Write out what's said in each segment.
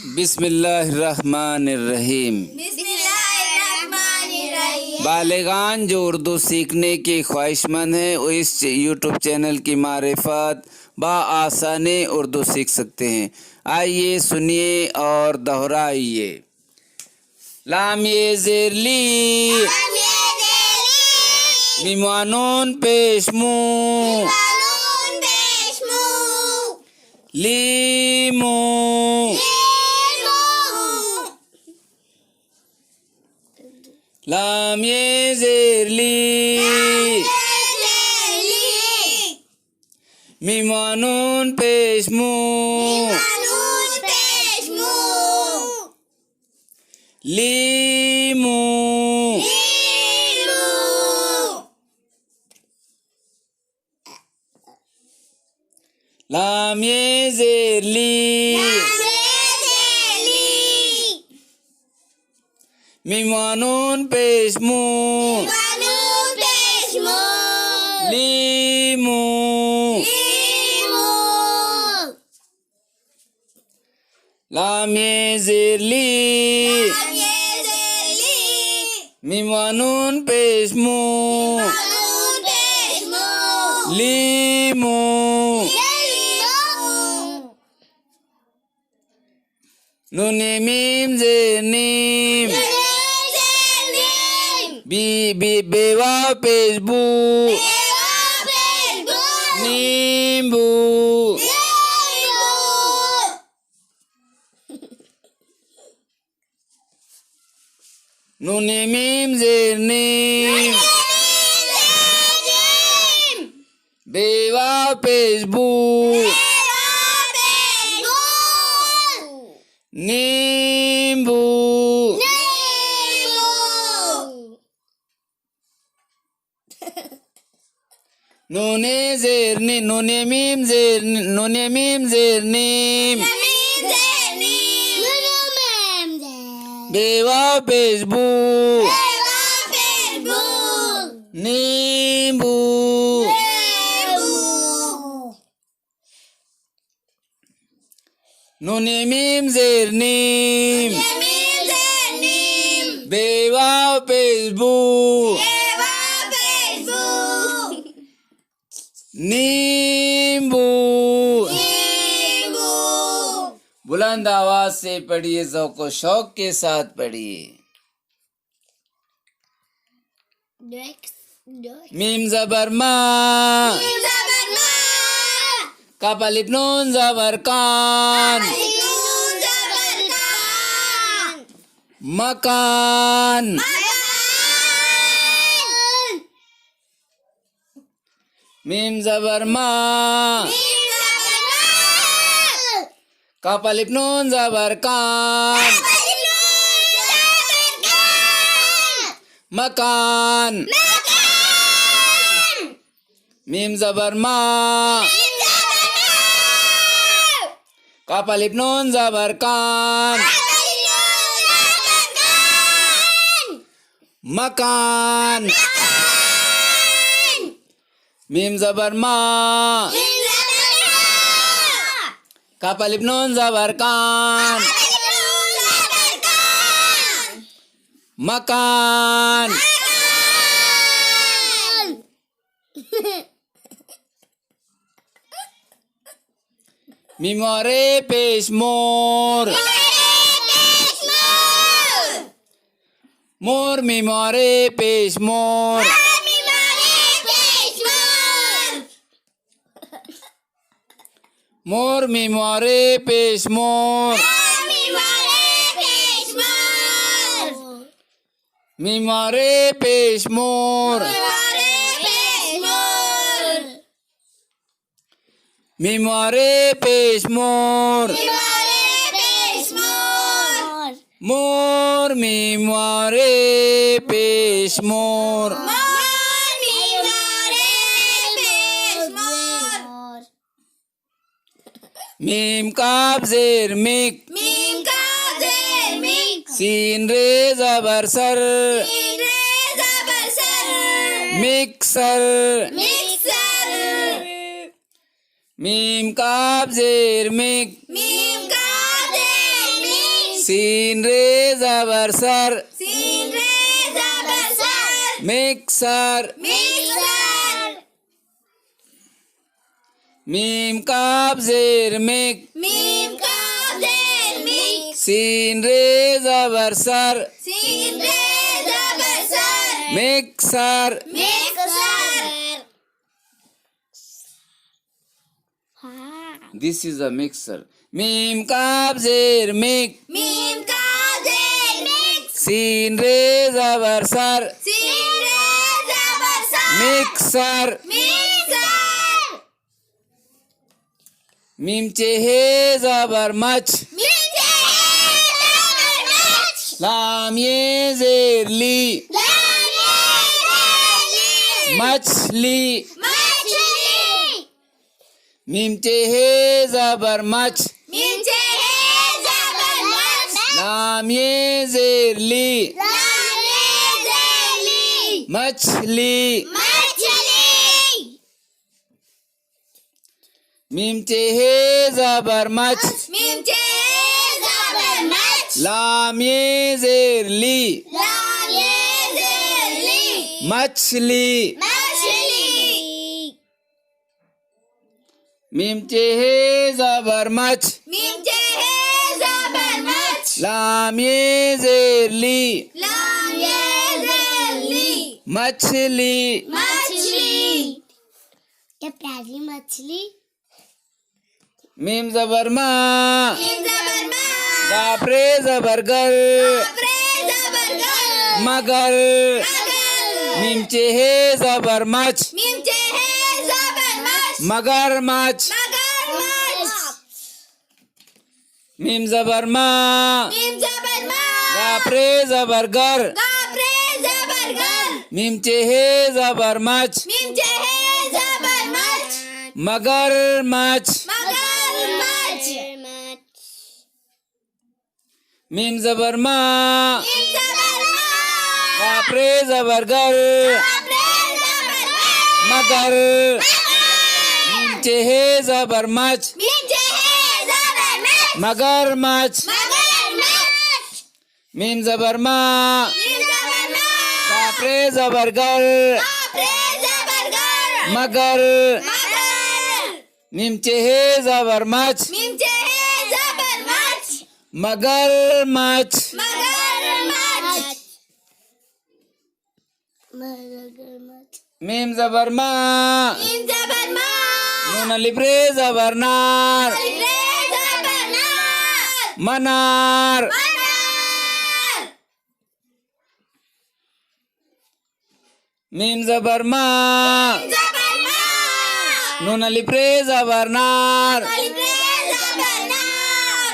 बिस्मिल्लाहिर्रहमानिर्रहीम। बालिगान जो उर्दू सीखने की ख्वाहिशमंद हैं वो इस यूट्यूब चैनल की मारिफत बआसानी उर्दू सीख सकते हैं। आइए सुनिए और दोहराइए। लाम ये ज़ेर ली, मीमानून पेशमू, लीमू, लाम ये ज़ेर ली, मीमानून पेशमू, लीमू, लाम ये ज़ेर ली, मीमानून पेशमू, लीमू, लाम ये ज़ेर ली, मीमानून पेशमू, लीमू, नूने मीम ज़ेर नीम, बेवा पेशबू, नींबू, नूने मीम ज़ेर नीम, बेवा पेशबू, नींबू, नूने ज़ेर नी, नूने मीम ज़ेर नीम, बेवा पेशबू, नींबू, नूने मीम ज़ेर नीम, बेवा पेशबू, नींबू। बुलंद आवाज से पढ़िए, ज़ौक़ व शौक के साथ पढ़िए। मीम ज़बर मा, कफ अलिफ नून ज़बर कान, मकान, मीम ज़बर मा, कफ अलिफ नून ज़बर कान, मकान, मीम ज़बर मा, कफ अलिफ नून ज़बर कान, मकान, मीम ज़बर मा, कफ अलिफ नून ज़बर कान, मकान। मीम वारे पेश मोर, मोर मीम वारे पेश मोर, मोर मीम वारे पेश मोर, मीम वारे पेश मोर, मीम वारे पेश मोर, मोर मीम वारे पेश मोर, मीम काफ ज़ेर मिक, सीन रे ज़बर सर, मिक्सर, मीम काफ ज़ेर मिक, मीम का सीन रे जबर सर सीन रे जबर सर मिक्सर मिक्सर मीम काफ जेर मिक मीम का जेर मिक सीन रे जबर सर सीन रे जबर सर mixer mixer this is a mixer मीम काफ जेर मिक मीम का जेर मिक सीन रे जबर सर सीन रे जबर सर मिक्सर मिक्सर मीम चेहे जबर मच मीठे जबर मच लाम ये जेर ली लाली मछली मछली मीम चेहे जबर मच मीठे जबर मच लाम ये जेर ली लाली जली मछली मछली मीम चेहे जबर मच मीठे जबर मच लाम ये जेर ली लाली जली मछली मछली मीम चेहे जबर मच मीठे जबर मच लाम ये जेर ली लाली जली मछली मछली क्या प्यारी मछली मीम जबर मा मीम जबर मा गाफरे जबर गर अपरे जबर गर मगर मगर मीम चेहे जबर मच मीम चेहे जबर मच मगर मच मगर मच मीम जबर मा मीम जबर मा गाफरे जबर गर गापरे जबर गर मीम चेहे जबर मच मीम चेहे जबर मच मगर मच मगर मच मीम जबर मा मीम जबर मा गाफरे जबर गर गापरे जबर गर मगर मीम चेहे जबर मच मीम चेहे जबर मच मगर मच मगर मच मीम जबर मा मीम जबर मा गाफरे जबर गर गापरे जबर गर मगर मगर मीम चेहे जबर मच मीम चेहे जबर मच मगर मच मगर मच मीम जबर मा मीम जबर मा नून अलिफ रे जबर नार रे जबर नार मनार मनार मीम जबर मा जबर मा नून अलिफ रे जबर नार रे जबर नार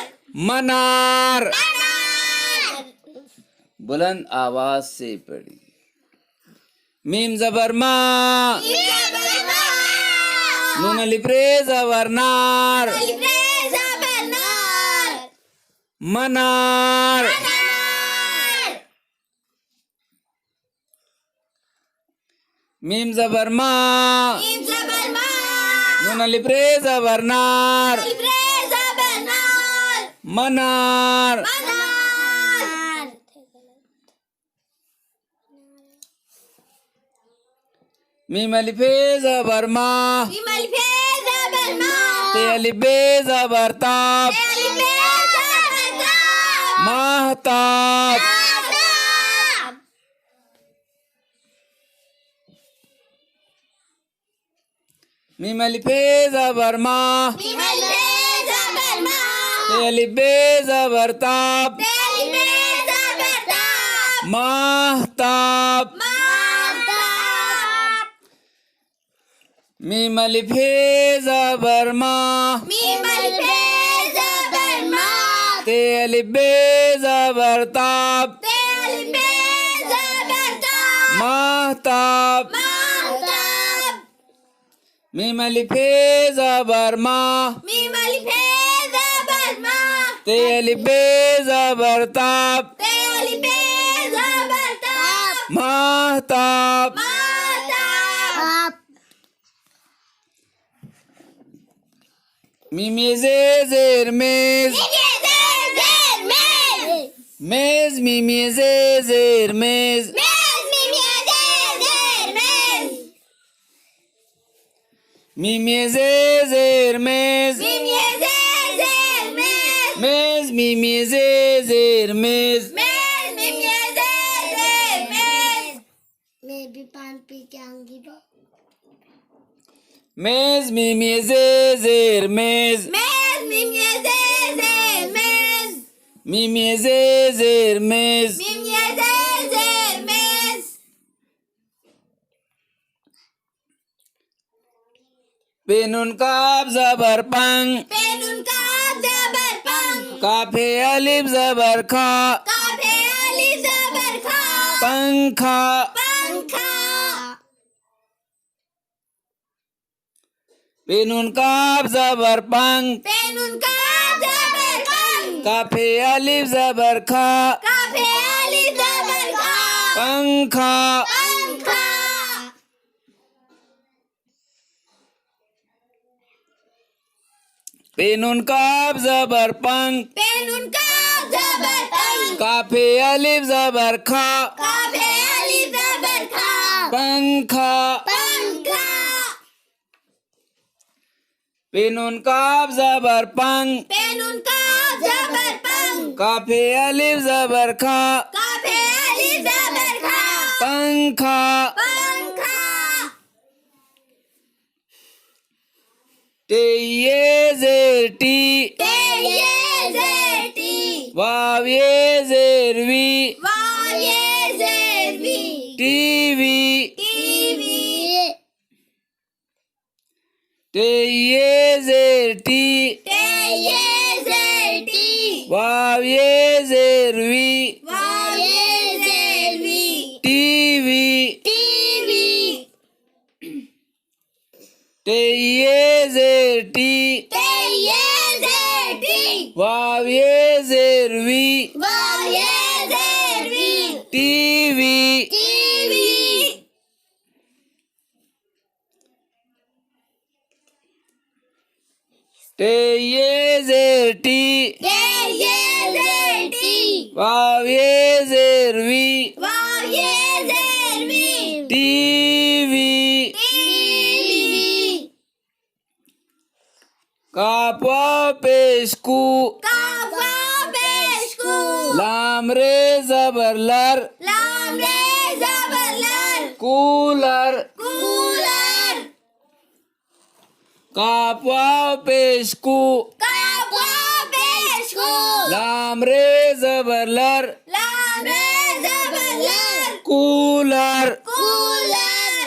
मनार मनार बुलंद आवाज से पढ़ी मीम जबर मा जबर मा नून अलिफ रे जबर नार रे जबर नार मनार मनार मीम जबर मा मीम जबर मा नून अलिफ रे जबर नार रे जबर नार मनार मनार मीम अलिफ रे जबर मा मीम अलिफ जबर मा ते अलिफ बे जबर ताप अलिफ जबर ता महताब ताब मीम अलिफ जबर मा मीम अलिफ जबर मा ते अलिफ बे जबर ताप अलिफ जबर ता महताब महताब मीम अलिफ जबर मा मीम अलिफ जबर मा ते अलिफ बे जबर ताप अलिफ जबर ता महताब महताब मीम अलिफ जबर मा मीम अलिफ जबर मा ते अलिफ बे जबर ताप अलिफ जबर ता महताब महताब मीम ये जेर मेज जेर मेज मीमी जेर मेज Mez, mimi, zer, mez. मीमी जेर मेज Mimi, zer, mez. मेज मीमी जेर मेज Mez, mimi, zer, mez. मैं भी पान पी के आऊंगी तो मेज मीमी जेर मेज Mez, mimi, zer, mez. मीमी जेर मेज Mimi, zer, mez. पेनुन काफ जबर पंग Penun kaf zabar pang. काफे अलिफ जबर खा Kafe alif zabar kha. पंखा Pankha. पेनुन काफ जबर पंग Penun kaf zabar pang. काफे अलिफ जबर खा Kafe alif zabar kha. पंखा Pankha. पेनुन काफ जबर पंग Penun kaf zabar pang. काफे अलिफ जबर खा Kafe alif zabar kha. पंखा Pankha. पेनुन काफ जबर पंग Penun kaf zabar pang. काफे अलिफ जबर खा Kafe alif zabar kha. पंखा Pankha. टेये जेर टी Teye zerti. वावे जेरवी Vaye zervi. TV TV. टेये जेर टी Teye zerti. वावे जेरवी Vaye zervi. TV TV. टेये जेर टी Teye zerti. वावे जेरवी Vaye zervi. TV TV. टेये जेर टी Teye zerti. वावे जेरवी Vaye zervi. TV TV. कापा पेशकू Kafa beşku. लामरे जबरलर Lamre zabarlar. Cooler Kular. कापा पेशकू Kafa beşku. लामरे जबरलर Lamre zabarlar. Cooler Kular.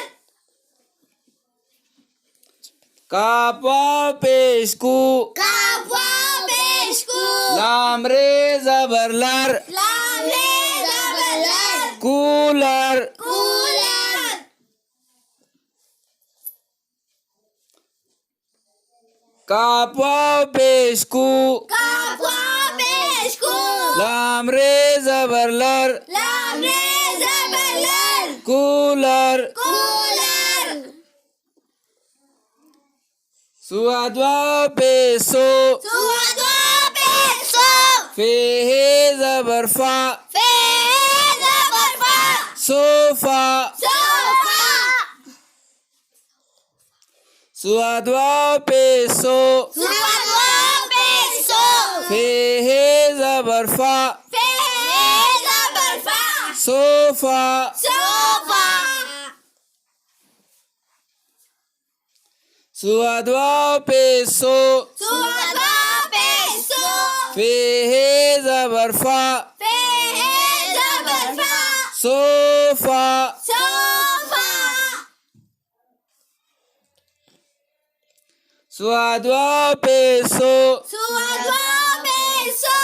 कापा पेशकू Kafa beşku. लामरे जबरलर Lamre zabarlar. Cooler Kular. कापा पेशकू Kafa beşku. लामरे जबरलर Lamre zabarlar. Cooler Kular. सुअदवा पेसो Suadwa beso. फेहे जबरफा Fe zabarfa. Sofa Sofa. सुअदवा पेसो Suadwa beso. फेहे जबरफा Fe zabarfa. Sofa Sofa. सुअदवा पेसो Suadwa beso. फेहे जबरफा Fe zabarfa. Sofa Sofa. सुअदवा पेसो Suadwa beso.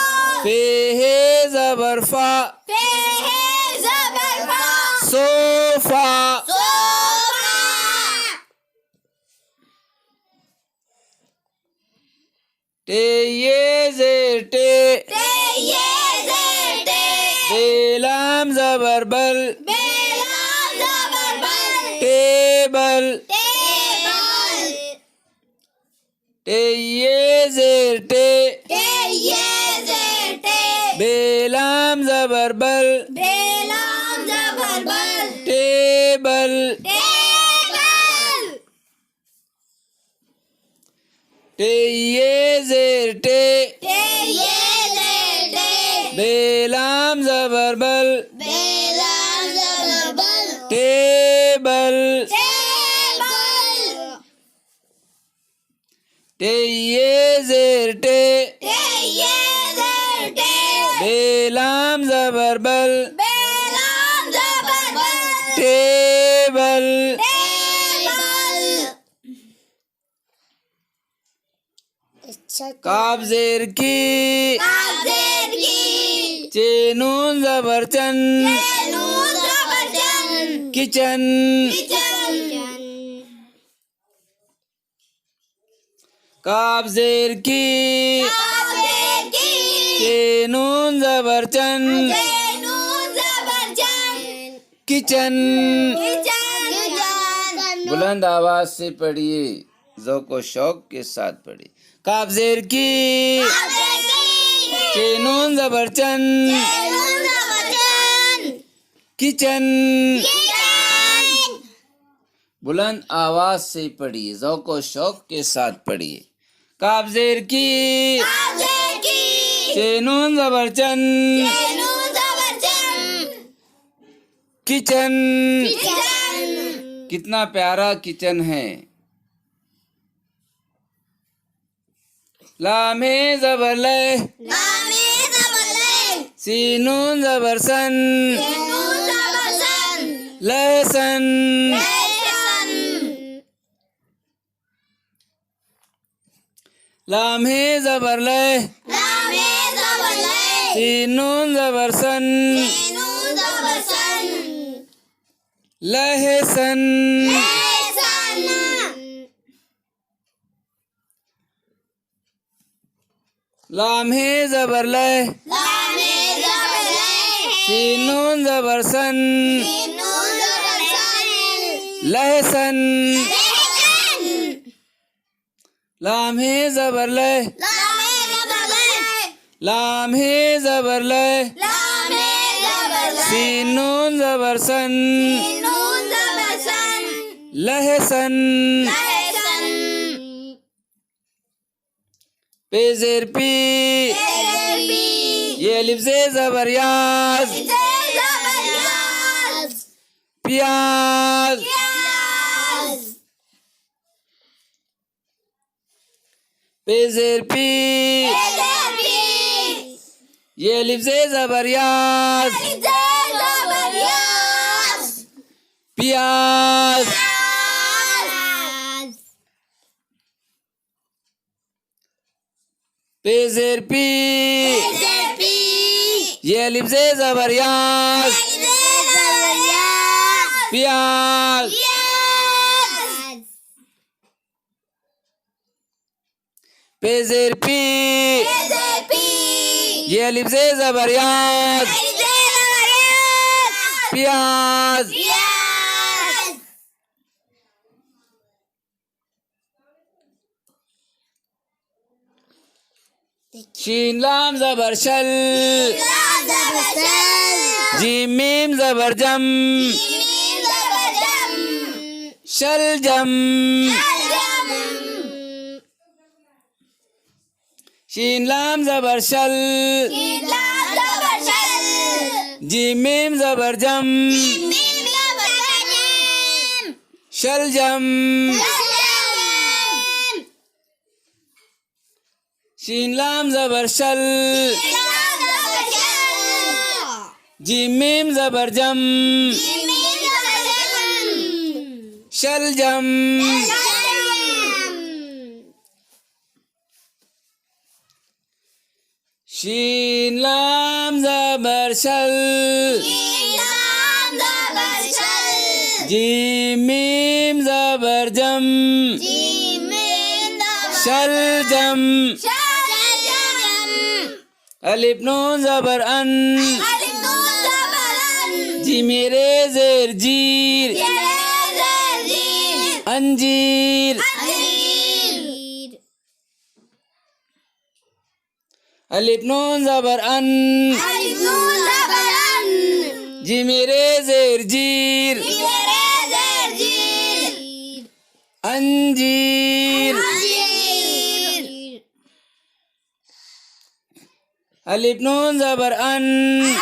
फेहे जबरफा Fe zabarfa. Sofa Sofa. टेये जेर टे Teye zerte. बेलाम जबरबल Belam zabarbal. Table Tebal. टेये जेर टे Teye zerte. बेलाम बेलाम जबर बल बेलाम जबर बल टेबल टेबल टे ये जेर टे टे ये जे टे बेलाम जबर बल बेलाम जबर बल टेबल टेबल टे ये जेर टे टे ये जे टे बेलाम जबर बल बेलाम जबर बल टेबल टेबल अच्छा काफ जेर की काज़ेर की चेनून जबर चन नून जबर जन किचन किचन काफ जेर की काज़ेर की चेनून जबर चन नून जबर जन किचन किचन बुलंद आवाज से पढ़िए, ज़ौक़ व शौक के साथ पढ़िए। काफ जेर की काज़ेर की चेनून जबर चन नून जबर जन किचन किचन बुलंद आवाज से पढ़िए, ज़ौक़ व शौक के साथ पढ़िए। काफ जेर की काज़ेर की चेनून जबर चन नून जबर जन किचन किचन कितना प्यारा किचन है। लामे जबर ले नामे जबर ले सीनून जबर सन नून जबर सन लहसन लहसन लामे जबर ले नामे जबर ले सीनून जबर सन नून जबर सन लहसन लहसन लामे जबर ले नामे जबर ले सीनून जबर सन नून जबर सन लहसन लहसन लामे जबर ले नामे जबर ले लामे जबर ले नामे जबर ले सीनून जबर सन नून जबर सन लहसन लहसन पेजेर पी ये अलिफ से जबर याज प्याज पेजेर पी ये अलिफ से जबर याज प्याज पेजेर पी ये अलिफ से जबर याज प्याज पेजेर पी ये अलिफ से जबर याज प्याज शीन लाम जबर शल जीम मीम जबर जम शल जम शीन लाम जबर शल जीम मीम जबर जम शल जम शीन लाम जबर शल जीम मीम जबर जम शल जम शीन लाम जबर शल जीम मीम जबर जम शल जम अलिफ नून जबर अन जी मेरे जेर जीर अंजीर अलिफ नून ज़बर अन अलिफ नून ज़बर अन जी मेरे ज़ेर जीर मेरे ज़ेर जीर अंजीर अंजीर अलिफ नून ज़बर अन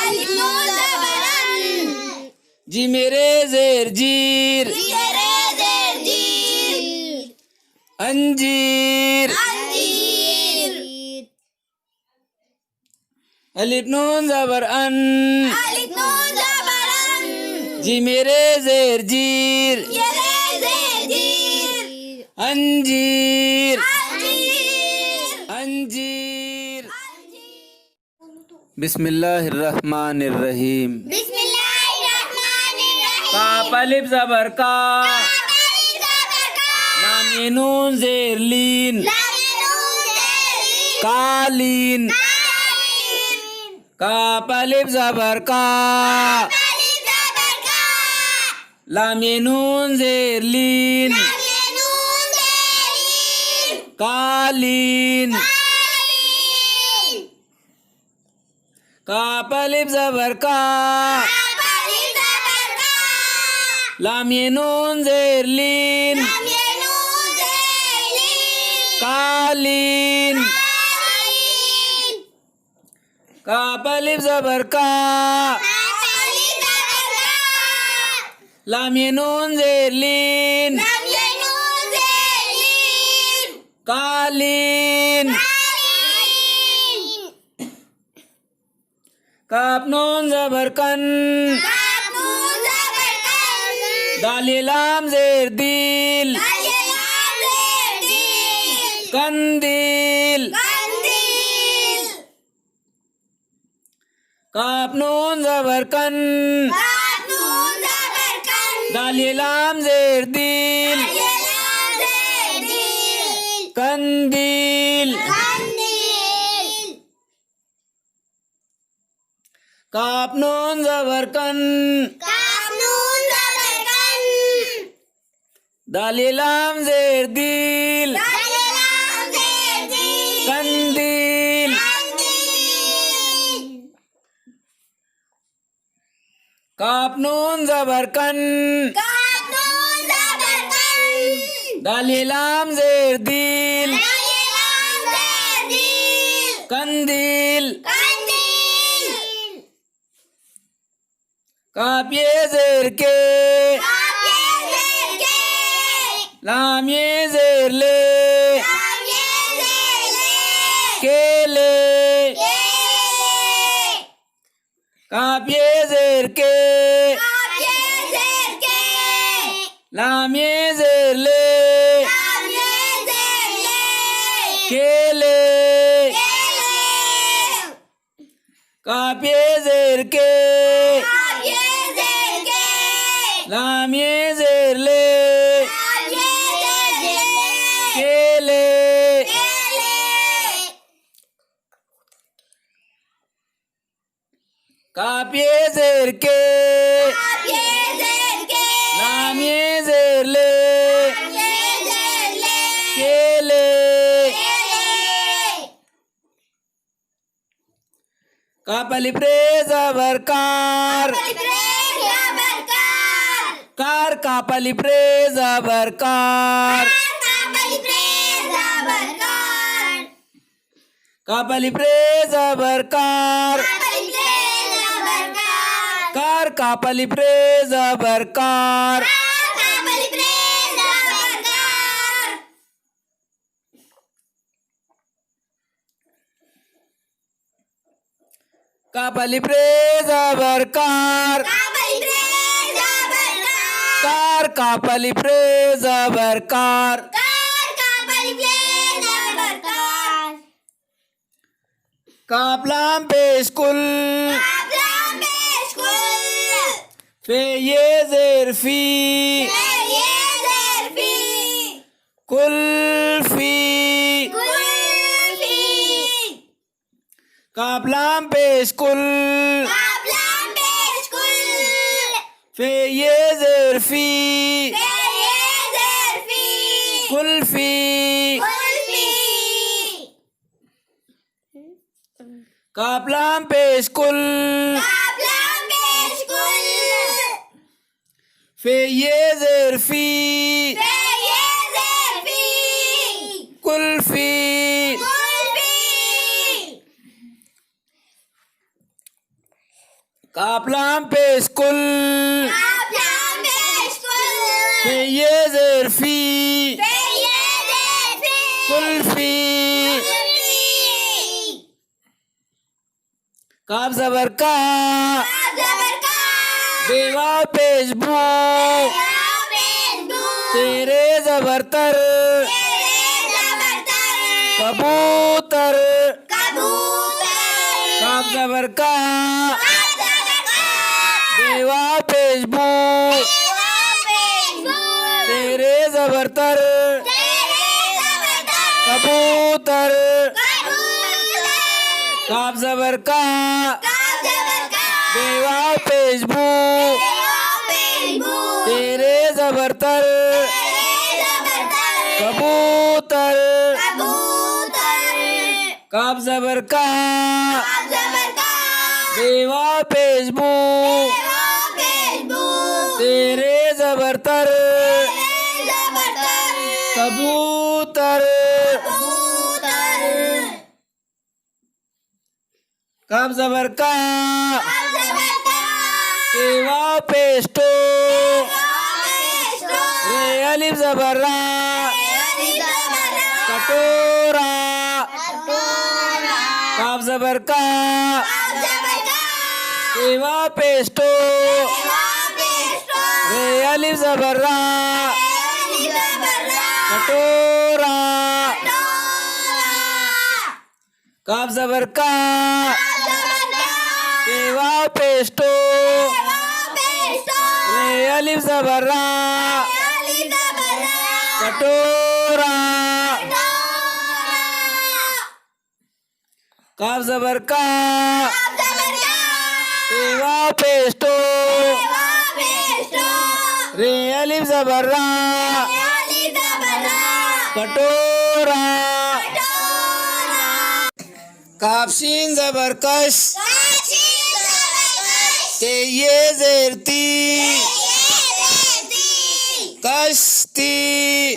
अलिफ नून ज़बर अन जी मेरे ज़ेर जीर मेरे ज़ेर जीर अंजीर अंजीर अलिफ नून ज़बर अन अलिफ नून ज़बर अन जी मेरे ज़ेर जीर मेरे ज़ेर जीर अंजीर अंजीर अंजीर बिस्मिल्लाहिर्रहमानिर्रहीम बिस्मिल्लाहिर्रहमानिर्रहीम काफ अलिफ ज़बर का अलिफ ज़बर का लाम ये नून ज़ेर लीन लाम नून ज़ेर कालीन काफ अलिफ ज़बर का अलिफ ज़बर का लाम ये नून ज़ेर लीन लाम नून ज़ेर कालीन काफ अलिफ ज़बर का अलिफ ज़बर का लाम ये नून ज़ेर लीन लाम नून ज़ेर कालीन काफ अलिफ ज़बर का अलिफ ज़बर का लाम ये नून ज़ेर लीन लाम नून ज़ेर कालीन काफ नून ज़बर कन काफ नून ज़बर कन दाल ये लाम ज़ेर दिल अलिफ लाम ज़ेर दील कंदील कंदील काफ नून ज़बर कन काफ नून ज़बर कन दाल ये लाम ज़ेर दिल अलिफ लाम ज़ेर दील कंदील कंदील काफ नून ज़बर कन काफ नून ज़बर कन दाल ये लाम ज़ेर दिल अलिफ लाम ज़ेर दील कंदील कंदील काफ नून ज़बर कन काफ नून ज़बर कन दाल ये लाम ज़ेर दिल अलिफ लाम ज़ेर दील कंदील कंदील काफ ये ज़ेर के काफ ये ज़ेर के लाम ये ज़ेर ले लाम ये ज़ेर ले केले के काफ ये ज़ेर के काफ ये ज़ेर के लाम ये ज़ेर ले लाम ये ज़ेर ले केले केले काफ ये ज़ेर के काफ ये ज़ेर के लाम ये ज़ेर ले लाम ये ज़ेर ले केले केले काफ ये ज़ेर के काफ ये ज़ेर के लाम ये ज़ेर ले लाम ये ज़ेर ले केले केले काफ अलिफ रे ज़बर कार कार काफ अलिफ रे ज़बर कार काफ अलिफ रे ज़बर कार कार काफ अलिफ रे ज़बर कार काफ अलिफ रे ज़बर कार कार काफ अलिफ रे ज़बर कार काफ लाम पेश कुल फे ये ज़ेर फी कुल्फी काफ लाम पेश कुल फे ये ज़ेर फी कुल्फी काफ लाम पेश कुल काफ लाम पेश कुल फे ये ज़ेर फी फे ये ज़ेर फी कुल्फी कुल्फी काफ लाम पेश कुल काफ लाम पेश कुल फे ये ज़ेर फी फे ये ज़ेर फी कुल्फी कुल्फी काफ ज़बर का काफ ज़बर का बेवा पेश बू काफ पेश बू तेरे ज़बर तर तेरे ज़बर तर कबूतर कबूतर काफ ज़बर का काफ ज़बर का बेवा पेश बू काफ पेश बू तेरे ज़बर तर तेरे ज़बर तर कबूतर कबूतर काफ ज़बर का काफ ज़बर का बेवा पेश बू काफ पेश बू तेरे ज़बर तर तेरे ज़बर तर कबूतर कबूतर काफ ज़बर का काफ ज़बर का बेवा पेश बू काफ पेश बू तेरे ज़बर तर तेरे ज़बर तर कबूतर कबूतर काफ ज़बर का काफ ज़बर का बेवा पेश टो काफ पेश बू रे अलिफ ज़बर रा तेरे ज़बर का कटोरा कटोरा काफ ज़बर का काफ ज़बर का बेवा पेश टो काफ पेश बू रे अलिफ ज़बर रा तेरे ज़बर का कटोरा काफ ज़बर का बेवा पेश टो रे अलिफ ज़बर रा कटोरा काफ ज़बर का बेवा पेश टो रे अलिफ ज़बर रा कटोरा काफ शीन ज़बर कश ते ये ज़ेर ती कश्ती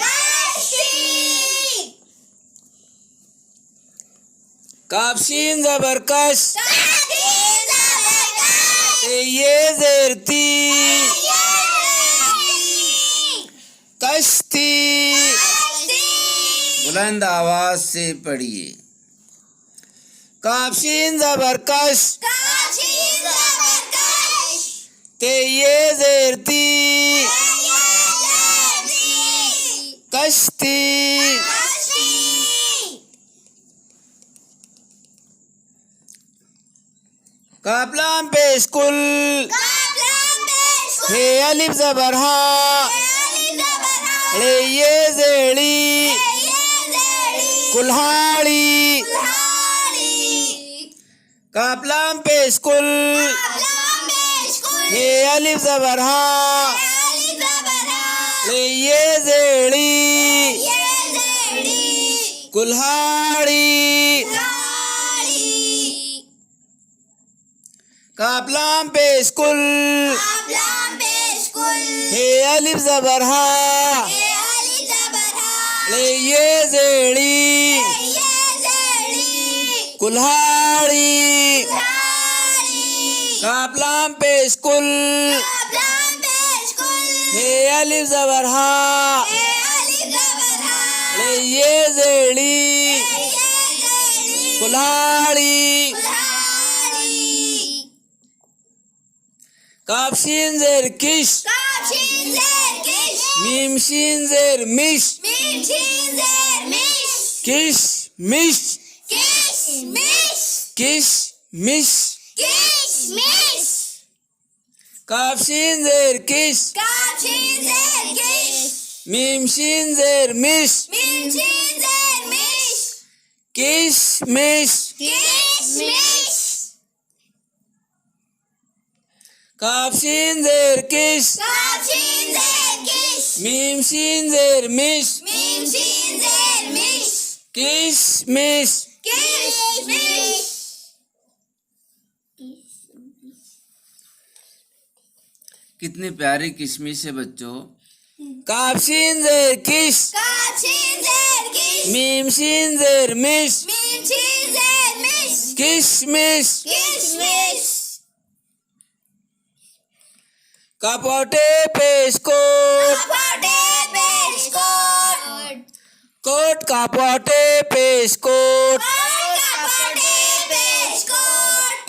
काफ शीन ज़बर कश ते ये ज़ेर ती कश्ती बुलंद आवाज से पढ़िए काफ शीन ज़बर कश ते ये ज़ेर ती कश्ती काफ लाम पेश कुल हे अलिफ ज़बर हा रे ये ज़ेड़ी कुल्हाड़ी काफ लाम पेश कुल हे अलिफ ज़बर हा रे ये ज़ेड़ी कुल्हाड़ी काफ लाम पेश कुल हे अलिफ ज़बर हा रे ये ज़ेड़ी कुल्हाड़ी काफ लाम पेश कुल हे अलिफ ज़बर हा रे ये ज़ेड़ी कुल्हाड़ी काफ शीन ज़ेर किश मीम शीन ज़ेर मिश किश मिश किश मिश काफ शीन ज़ेर किश मीम शीन ज़ेर मिश किश मिश काफ शीन ज़ेर किश मीम शीन ज़ेर मिश किश मिश कितनी प्यारी किशमिश है बच्चों। काफ शीन जेर किश, Kaf shin zer kish. मीम शीन जेर मिश, Mim shin zer mish. किशमिश। Kishmish. कपौटे पेशकोट, Kapote peshkot. कोट कपौटे पेशकोट। Kapote peshkot.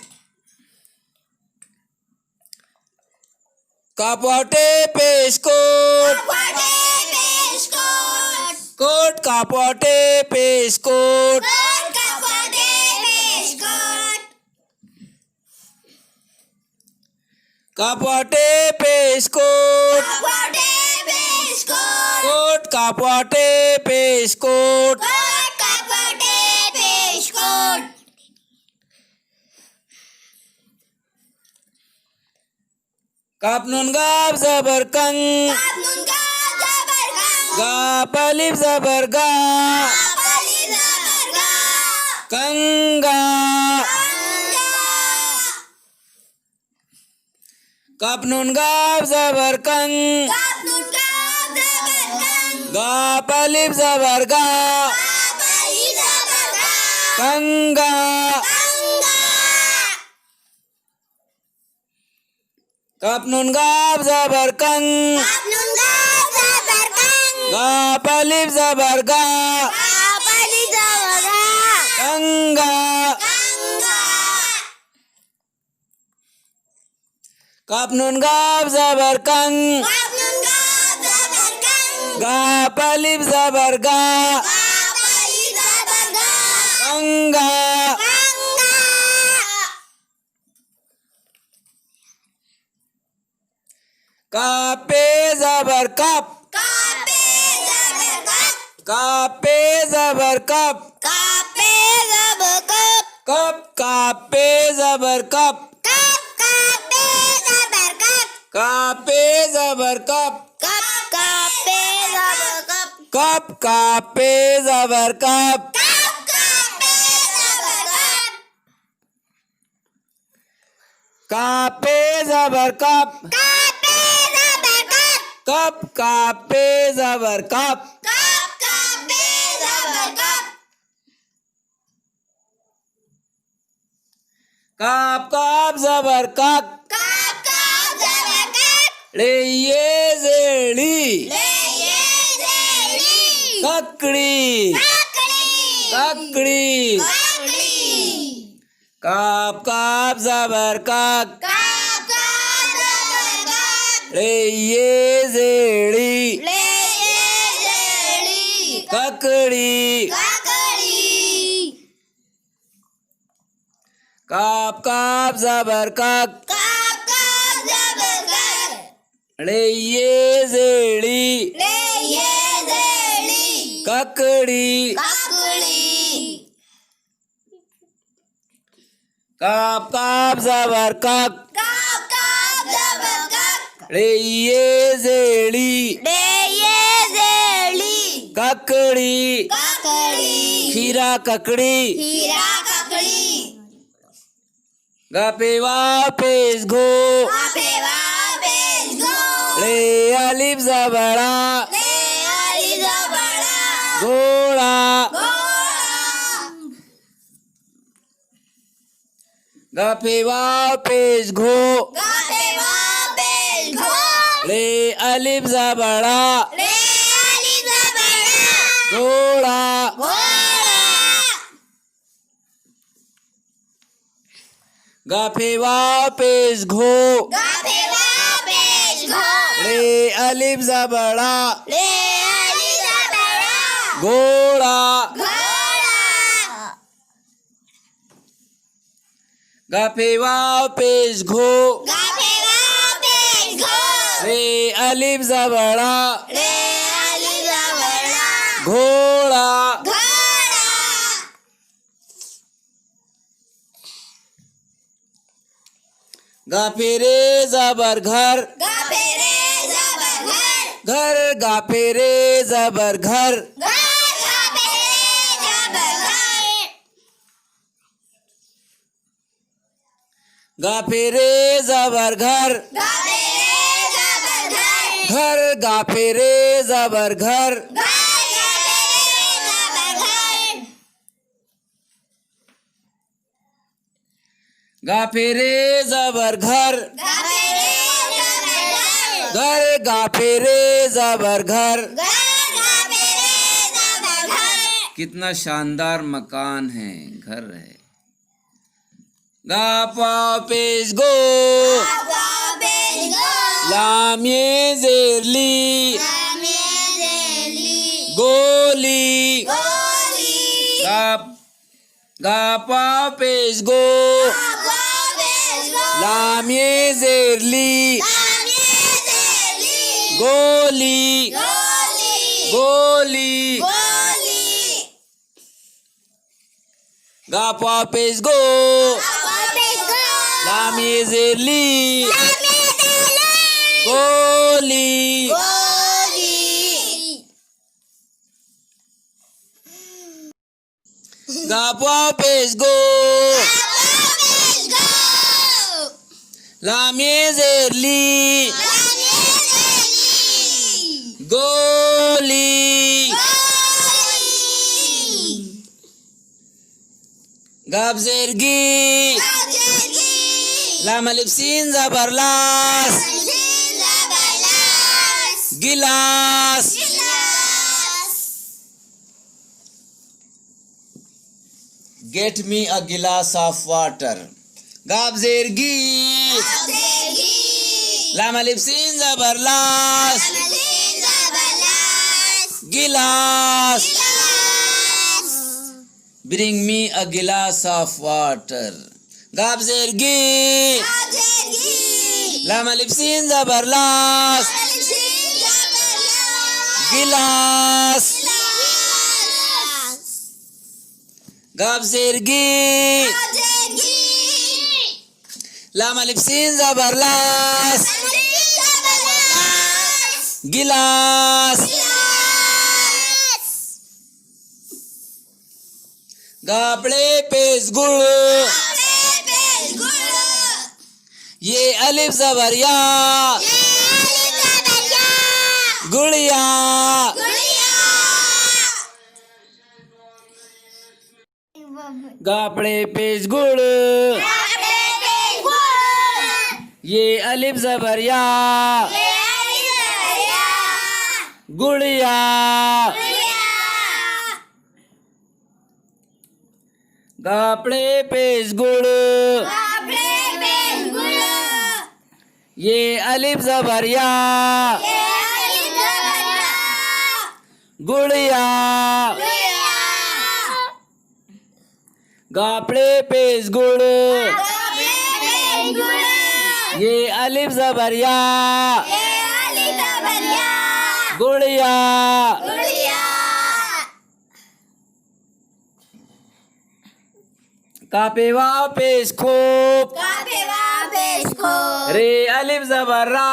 कपौटे पेशकोट, Kapote peshkot. कोट कपौटे पेशकोट। Kapote peshkot. कपौटे पेशकोट, Kapote peshkot. कोट कपौटे पेशकोट। Kapote peshkot. कप नून गाब जबर कंग, Kapnun ka zabar ka. गाप अलिफ जबर गा, Kapali zabar ka. कंगा। Kanga. कप नून गाब जबर कंग, Kapnun ka zabar ka. गाप अलिफ जबर गा, Kapali zabar ka. कंगा। Kanga. कप नून गाब जबर कंग, Kapnun ka zabar ka. गाप अलिफ जबर गा, Kapali zabar ka. कंगा। Kanga. कप नून गाब जबर कंग, Kapnun ka zabar ka. गाप अलिफ जबर गा, Kapali zabar ka. कंगा। Kanga. कापे जबर कप, Kape zabar ka. कापे जबर cup, Kape zabar ka. Cup कापे जबर कप, Kape zabar ka. कापे जबर cup, Kape zabar ka. Cup कापे जबर कप। Kape zabar ka. कापे जबर cup, Kape zabar ka. Cup कापे जबर कप। Kape zabar ka. काप काप जबर कप, Kape zabar ka. रे ये जेड़ी, Le ye zeli. ककड़ी, Kakli. ककड़ी। Kakli. काप काप जबर कक, Kape zabar ka. रे ये जेड़ी, Le ye zeli. ककड़ी। Kakli. काप काप जबर कक, Kape zabar ka. रे ये जेड़ी, Le ye zeli. ककड़ी। Kakli. काप काप जबर कक, Kape zabar ka. रे ये जेड़ी, Le ye zeli. ककड़ी। Kakli. खीरा ककड़ी, Hira kakli. गपेवा पेश घो, Kape wabes go. रे अलिफ जबड़ा, Le ali zabara. घोड़ा। Gola. गपेवा पेश घो, Kape wabes go. रे अलिफ जबड़ा, Le ali zabara. घोड़ा। Gola. गफेवा पेश घो, Kape wabes go. रे अलिफ जबड़ा, Le ali zabara. घोड़ा। Gola. गफेवा पेश घो, Kape wabes go. रे अलिफ जबड़ा, Le ali zabara. घोड़ा। Gola. गफेरे जबर घर, Kape re zabar घर. घर गफेरे जबर घर, घर कापे zabar घर. गफेरे जबर घर, कापे घर गाफे रे जबर घर गाफे रे जबर घर घर गाफे रे जबर घर। कितना शानदार मकान है, घर है। गा पा पेश गो लाम ये जेरली गोली गा पा पेश गो लाम ये जेरली गोली गोली गा पा पेश गो लाम ये जेरली गोली गा पा पेश गो लाम ये जेरली गोली गाब जेरगी लाम अलिफ सीन जबर लास गिलास get me a glass of water गाब जेरगी लाम अलिफ सीन जबर लास गिलास bring me a glass of water गाब जेरगी लाम अलिफ सीन जबर लास गिलास गाब जेरगी लाम अलिफ सीन जबर लास गिलास गापड़े पेश गुड़ ये अलिफ जबर या गुड़िया गापड़े पेश गुड़ ये अलिफ जबर या गुड़िया गापड़े पेश गुड़ ये अलिफ जबर या गुड़िया गापड़े पेश गुड़ ये अलिफ जबर या गुड़िया कापेवा पेश खोप रे अलिफ जबर रा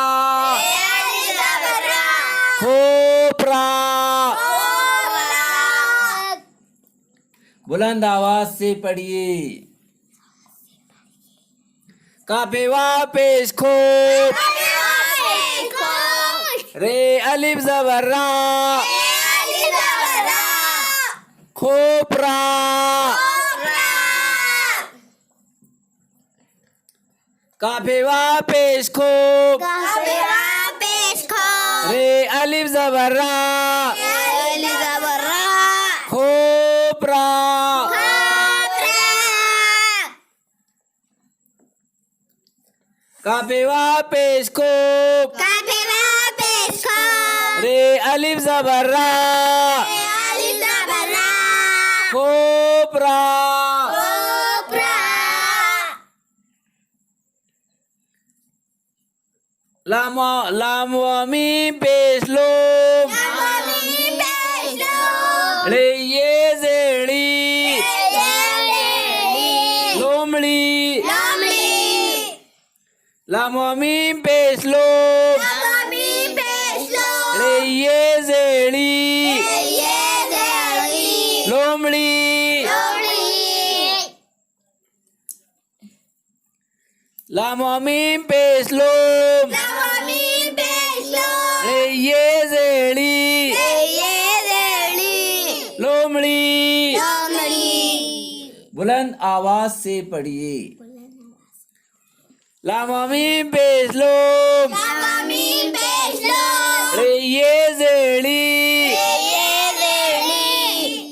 खोपरा बुलंद आवाज से पढ़िए। कापेवा पेश खोप रे अलिफ जबर रा खोपरा काफेवा पेश खोप रे अलिफ जबर रा खोपरा काफेवा पेश खोप रे अलिफ जबर रा खोपरा लाम मी पेश लोम रे ये जेड़ी लोमड़ी लाम मी पेश लोम रे ये जेड़ी लोमड़ी लाम मी पेश लोम रे ये जेड़ी लोमड़ी बुलंद आवाज से पढ़िए लामामी पेश लोम रे ये जेड़ी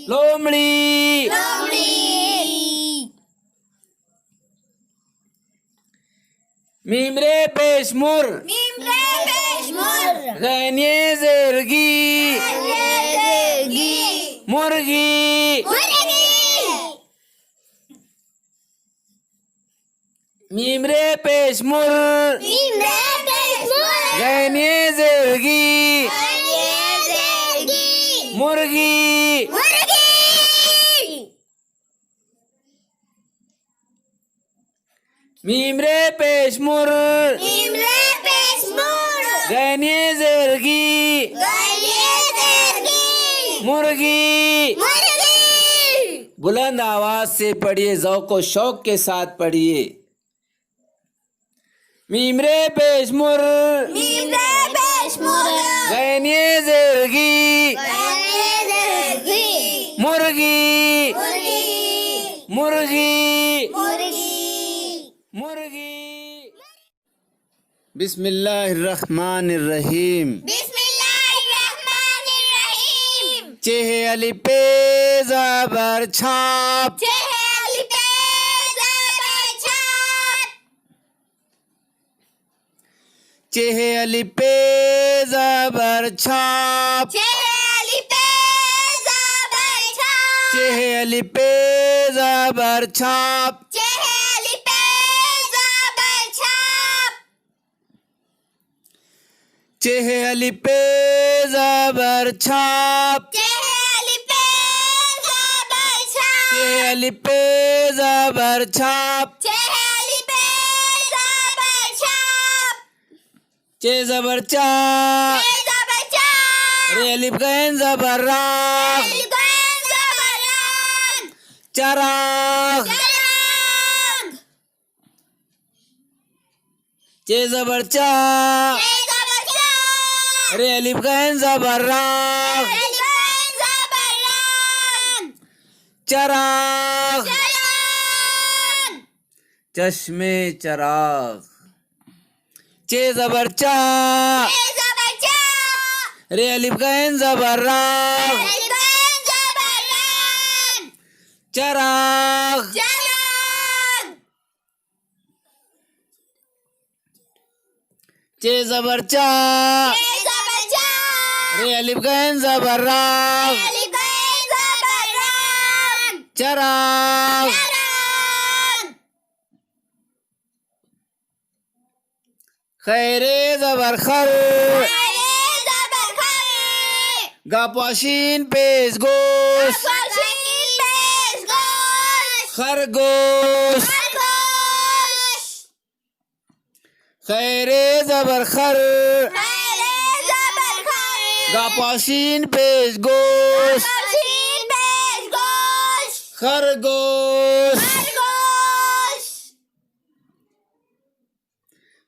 लोमड़ी मीम रे पेश मुर गैन ये जेरगी मुर्गी मीम रे पेश मुर गैन ये जेरगी मुर्गी मीम रे पेश मुर गैन ये जेरगी मुर्गी बुलंद आवाज से पढ़िए ज़ौक़ व शौक के साथ पढ़िए मीम रे पेश मुर गैन ये जेरगी मुर्गी मुर्गी मुर्गी बिस्मिल्लाहिर्रहमानिर्रहीम चेहे अली पे ज़बर छाप चेहे अली पे ज़बर छाप चेहे अली पे ज़बर छाप चेहे अली पे ज़बर छाप चेहे अली पे ज़बर छाप चे ज़बर चा रे अलिफ गैन ज़बर रा चराग चे ज़बर चा रे अलिफ गैन ज़बर रा चराग चश्मे चराग चे ज़बर चा रे अलिफ गैन ज़बर रा चराग चे ज़बर चा रे अलिफ गैन ज़बर रा चराग खैरे ज़बर खर गापाशीन पेश गोश खरगोश खैरे ज़बर खर गापाशीन पेश गोश खरगोश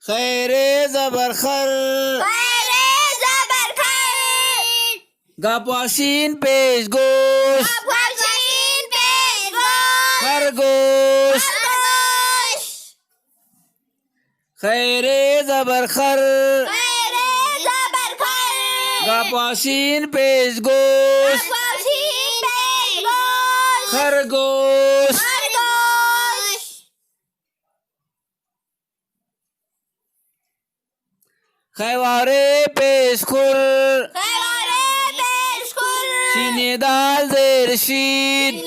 खैरे ज़बर खर गापाशीन पेश गोश खरगोश खैरे ज़बर खर गापाशीन पेश गोश खरगोश खैवारे पेश खुर शीने दाल ज़ेर शीद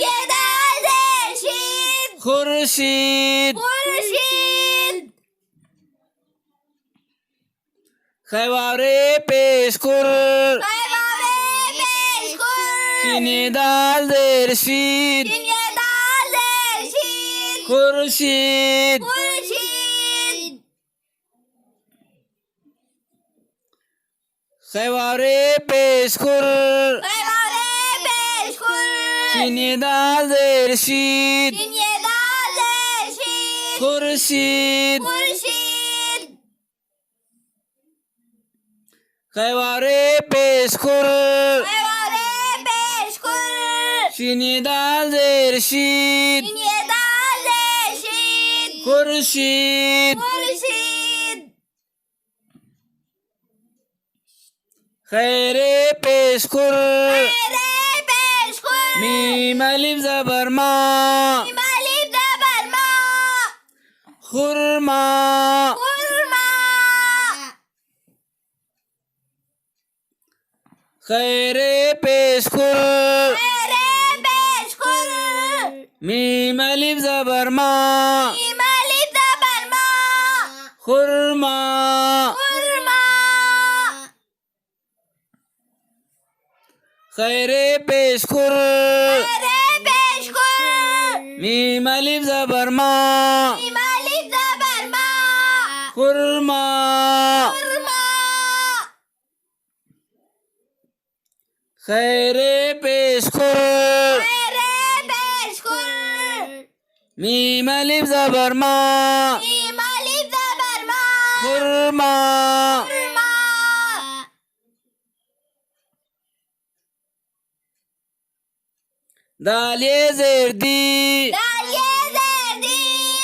खुर्शीद खैवारे पेश खुर शीने दाल ज़ेर शीद खुर्शीद खैवारे पेश खुर शीने दाल ज़ेर शीद खुर्शीद कैवारे पेशकुल कैवारे पेशकुल शीनी दाल जेर शीद नियदाल देशीद खुर्शीद मुर्शिद खैरे पेशकुल कैरे पेशकुल मीम अलिफ जबर मा मालिक दबरमा खुरमा खुरमा खैरे पेशकुल कैरे पेशकुल मीम अलिफ जबर मा मालिक दबरमा खुरमा खुरमा खैरे पेशकुल कैरे पेशकुल मीम अलिफ जबर मा मालिक दबरमा खुरमा खुरमा खैरे पेशकुल कैरे पेशकुल मीम अलिफ जबर मा मालिक दबरमा खुरमा खुरमा दालिये जेर दी दालिये जर्दी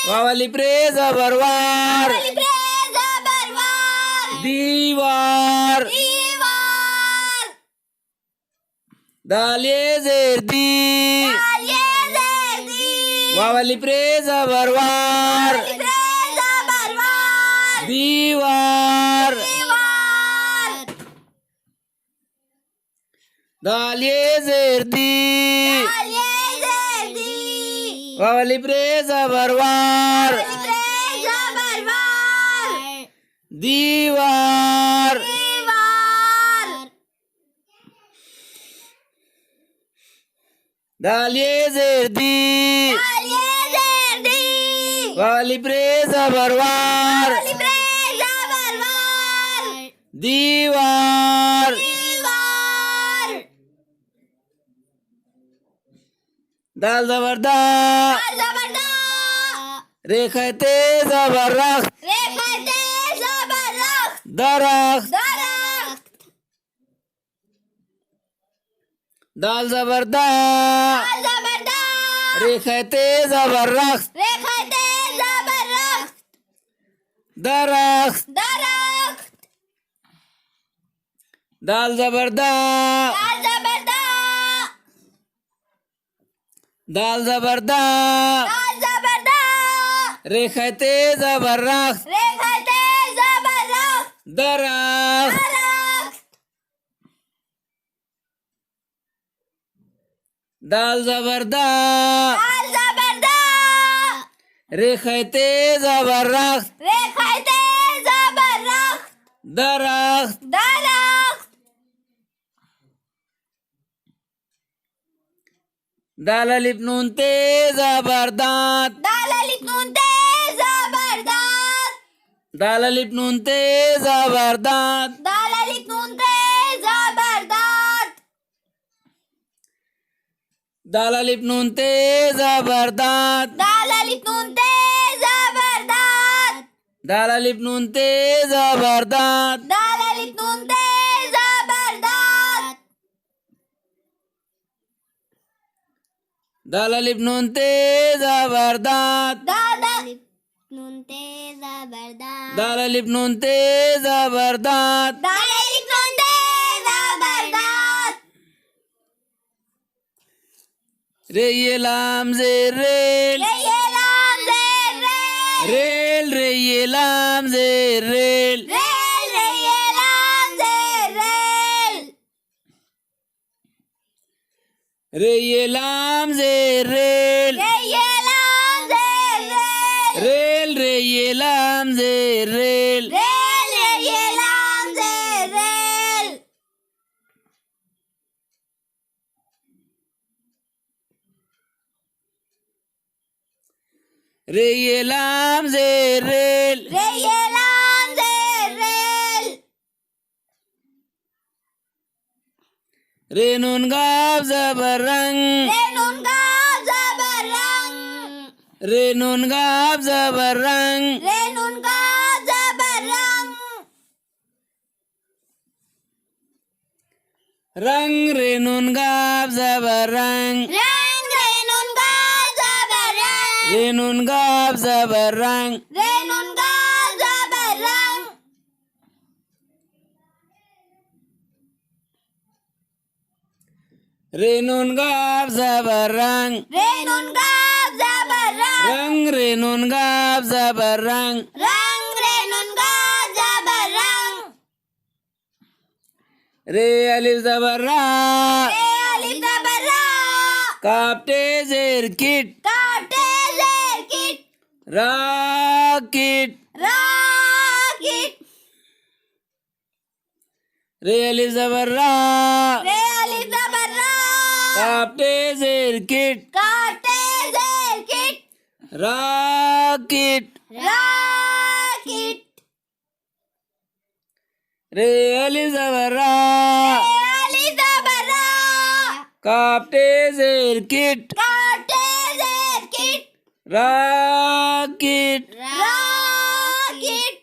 वावली प्रे जबर वार लिब्रेजा बरवार दीवार दीवार दालिये जेर दी दालिये जर्दी वावली प्रे जबर वार लिब्रेजा बरवार दीवार दीवार दालिये जेर दी दालिये जर्दी वावली प्रे जबर वार लिब्रेजा बरवार दीवार दीवार दालिये जेर दी दालिये जर्दी वावली प्रे जबर वार लिब्रेजा बरवार दीवार दीवार दाल जबरदा जबरदा रेखते जबरख रेखते जबरदस्त दरख दरख्त दाल जबरदा जबरदा रेखते जबरख रेखते जबरदस्त दरख दरख्त दाल जबरदा जबरदा दाल जबरदा जबरदा रेखते जबरख रेखते जबरदस्त दरख दरख्त दाल जबरदा जबरदा रेखते जबरख रेखते जबरदस्त दरख दरख्त दाल अलिफ नून ते जबरदात दाललिक नून ते जबरदस्त दाल अलिफ नून ते जबरदात दाललिक नून ते जबरदस्त दाल अलिफ नून ते जबरदात दाललिक नून ते जबरदस्त दाल अलिफ नून ते जबरदात दाललिक नून ते जबरदस्त दाल अलिफ नून ते जबरदात दाललिक नून ते जबरदस्त दाल अलिफ नून ते जबरदात दाललिक नून ते जबरदस्त रे ये लाम जे रेल रे ये लाम जे रेल रेल रे ये लाम जे रेल रेल रे ये लाम जे रेल रे ये लाम जे रेल रे ये लाम जे रेल रेल रे ये लाम जे रेल रेल रे ये लाम जे रेल रे ये लाम जे रेल रे ये लाम जे रेल रे नून गाव जबर रंग रे नून गाव जबर रंग रे नून गाव जबर रंग रे नून गाव जबर रंग रंग रे नून गाब जबर रंग रंग रे नून गा जबर रंग रे नून गाब जबर रंग रे नून गा जबर रंग रे नून गाब जबर रंग रे नून गा जबर रंग रंग रे नून गाब जबर रंग रंग रे नून गा जबर रंग रे अलिफ जबर रा रे अलिफ जबर रा कापटे जेर किट काटे जेर किट राकिट राकिट रे अलिफ जबर रा रे अलिफ जबर रा कापटे जेर किट काटे जेर किट राकिट राकिट रे अलिफ जबर रा रे अलिफ जबर रा कापटे जेर किट काटे जेर किट राकिट राकिट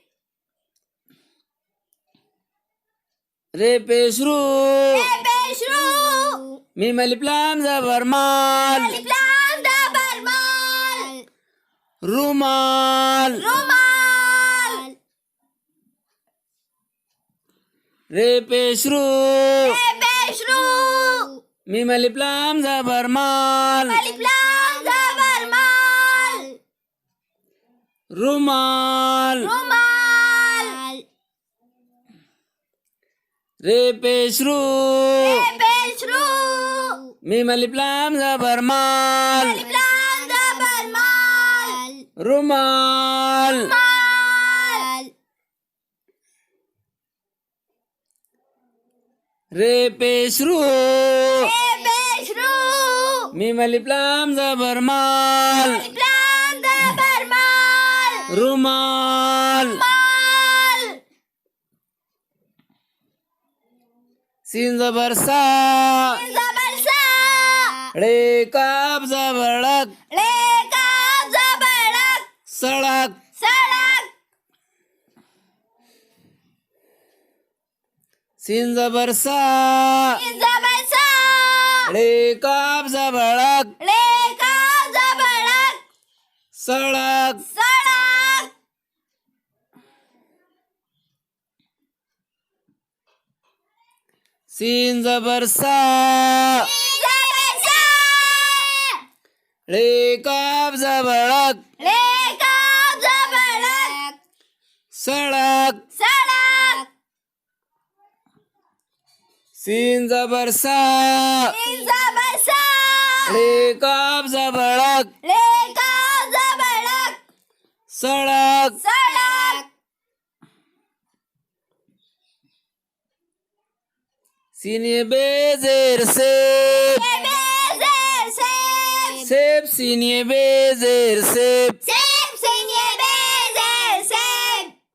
रे पेशरू रे पेशरू मीम अलिफ लाम जबर माल अलिफ लाम जबर माल रुमाल रुमाल रे पेशरू रे पेशरू मीम अलिफ लाम जबर माल अलिफ लाम जबर माल रुमाल रुमाल रे पेशरू रे पेशरू मीम अलिफ लाम जबर माल अलिफ लाम जबर माल रुमाल माल रे पेशरू रे पेशरू मीम अलिफ लाम जबर माल अलिफ लाम जबर माल रुमाल माल सीन जबर सा जबर सा रे काब जबर ड़क रे का जबरक सड़क सड़क सीन जबर सा जबर सा रे काब जबर ड़क रे का जबरक सड़क सड़क सीन जबर सा जबर सा रे काब जबर ड़क रे का जबरक सड़क सड़क सीन जबर सा जबर सा रे काब जबर ड़क रे का जबरक सड़क सड़क सीन ये बेजेर से बेजेर सेब सेब सीन ये बेजेर सेब सेब सीनिए बेजेर सेब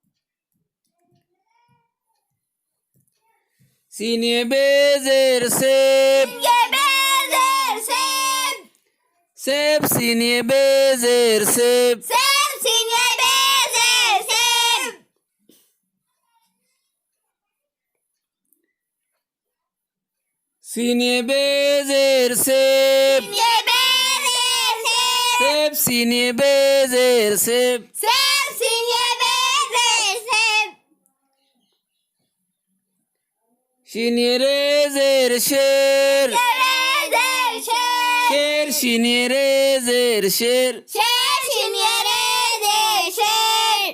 सीन ये बेजेर सेब ये बेजेर सेब सेब सीन ये बेजेर सेब सेब सीनिए बेजेर सेब सीन ये बेजेर सेब ये बेजेर सेब सेब सीन ये बेजेर सेब सेब सीनिए बेजेर सेब शीन ये रेजेर शेर ये बेजेर शेर शेर शीन ये रेजेर शेर शेर सीनिए बेजेर शेर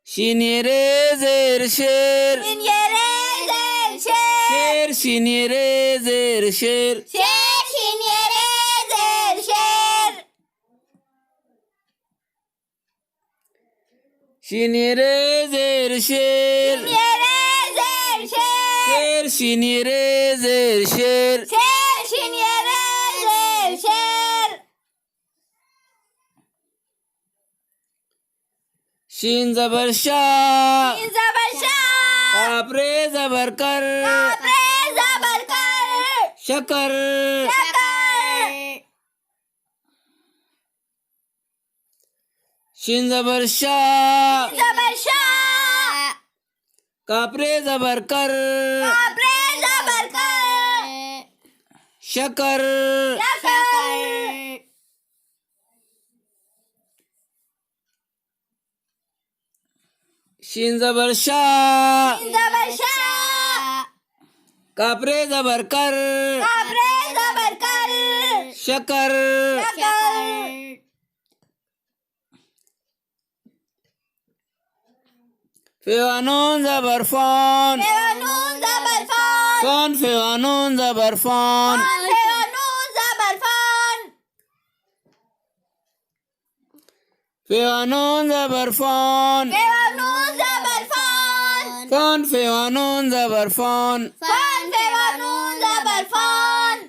शीन ये रेजेर शेर सीनिए बेजेर शेर शेर शीन ये रेजेर शेर शेर सीनिए बेजेर शेर शीन ये रेजेर शेर ये बेजेर शेर शेर शीन ये रेजेर शेर शेर सीनिए बेजेर शेर शीन जबर शाह जबर शाह काप रे जबर कर कापरे जबर कर शकर शकर शीन जबर शाह जबर शाह कापरे जबर कर कापरे जबर कर शकर शकर शीन जबर शाह जबर शाह कापरे जबर कर कापरे जबर कर शकर शकर फेवानून जबर फॉन फेवानून जबर फॉन फॉन फेवानून जबर फॉन फेवानून जबर फॉन फेवानून जबर फॉन फेवानून जबर फॉन फॉन फेवानून जबर फॉन फॉन फेवानून जबर फॉन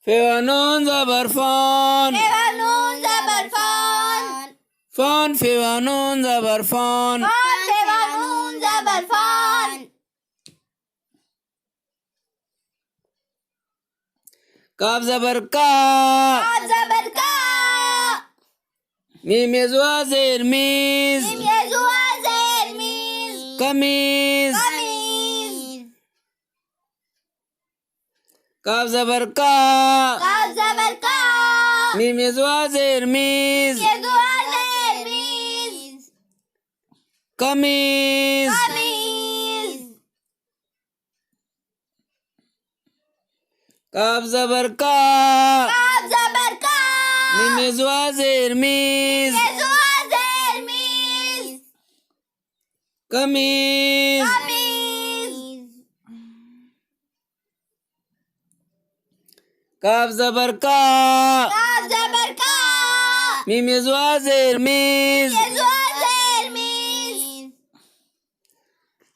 फेवानून जबर फॉन फेवानून जबर फॉन फॉन फेवानून जबर फॉन फॉन फेवानून जबर फॉन काफ जबर का काफ जबर का मीम यजुआ जेर मीज मीम यजुआ जेर मीज कमीज कमीज काफ जबर का काफ जबर का मीम यजुआ जेर मीज यजुआ जेर मीज कमीज कमीज काफ जबर का काफ जबर का मीम यजुआ जेर मीज यजुआ जेर मीज कमीज कमीज काफ जबर का काफ जबर का मीम यजुआ जेर मीज यजुआ जेर मीज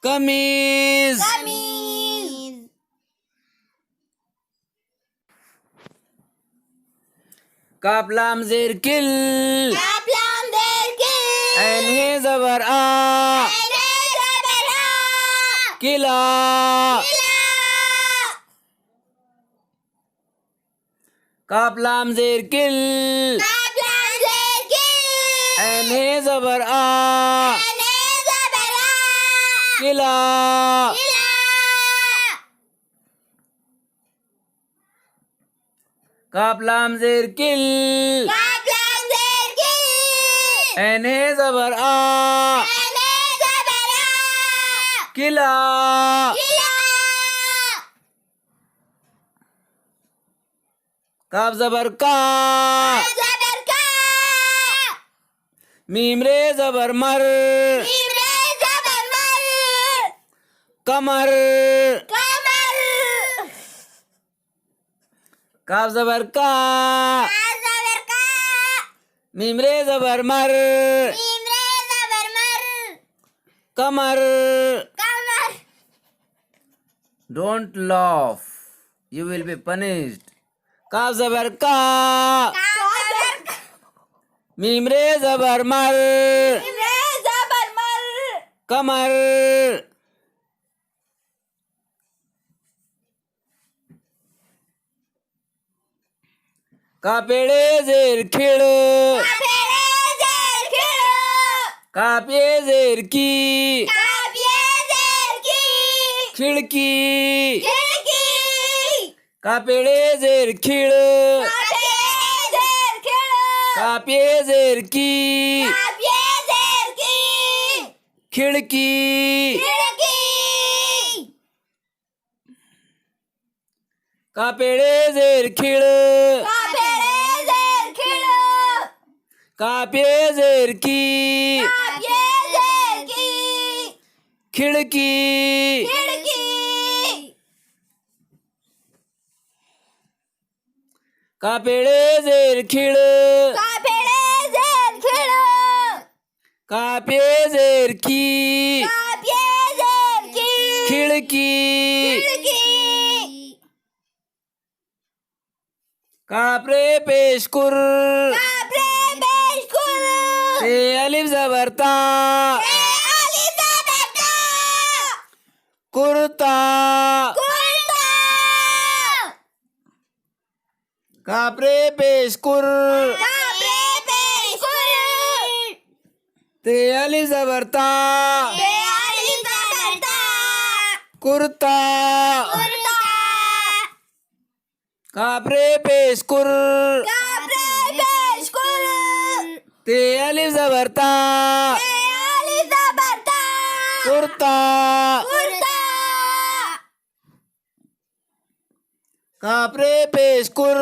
कमीज कमीज काफ लाम जेर किल काफ लाम जेर किल ऐन हे जबर आ ऐने जबर आ किला किला काफ लाम जेर किल काफ लाम जेर किल ऐन हे जबर आ ऐने जबर आ किला किला काफ लाम जेर किल काफ लाम जेर किल ऐन हे जबर आ ऐने जबर आ किला किला काफ जबर का जबर का मीम रे जबर मर मीम रे जबर मर कमर कमर काफ जबर का जबर का मीम रे जबर मर मीम रे जबर मर कमर कमर Don't laugh. You will be punished. काफ जबर का जबर का मीम रे जबर मर मीम रे जबर मर कमर कापेड़े जेर खिड़ काफेरे जेर खिड़ कापे जेर की काफिए जेर की खिड़की खिड़की कापेड़े जेर खिड़ काफिए जेर खिड़ कापे जेर की काफिए जेर की खिड़की खिड़की कापेड़े जेर खिड़ काफेरे जेर खिड़ कापे जेर की काफिए जेर की खिड़की खिड़की कापेड़े जेर खिड़ काफेरे जेर खिड़ कापे जेर की काफिए जेर की खिड़की खिड़की कापरे पेशकुर काफरे बेशकुर ते अलिफ जबरता अली जबर का कुर्ता कुर्ता कापरे पेशकुर काफरे बेशकुर ते अलिफ जबर ता ते अलिफ जबर ता कुर्ता कुर्ता काफ रे पेश कुर काफ रे पेश कुर ते अलिफ जबर ता ते अलिफ जबर ता कुर्ता कुर्ता काफ रे पेश कुर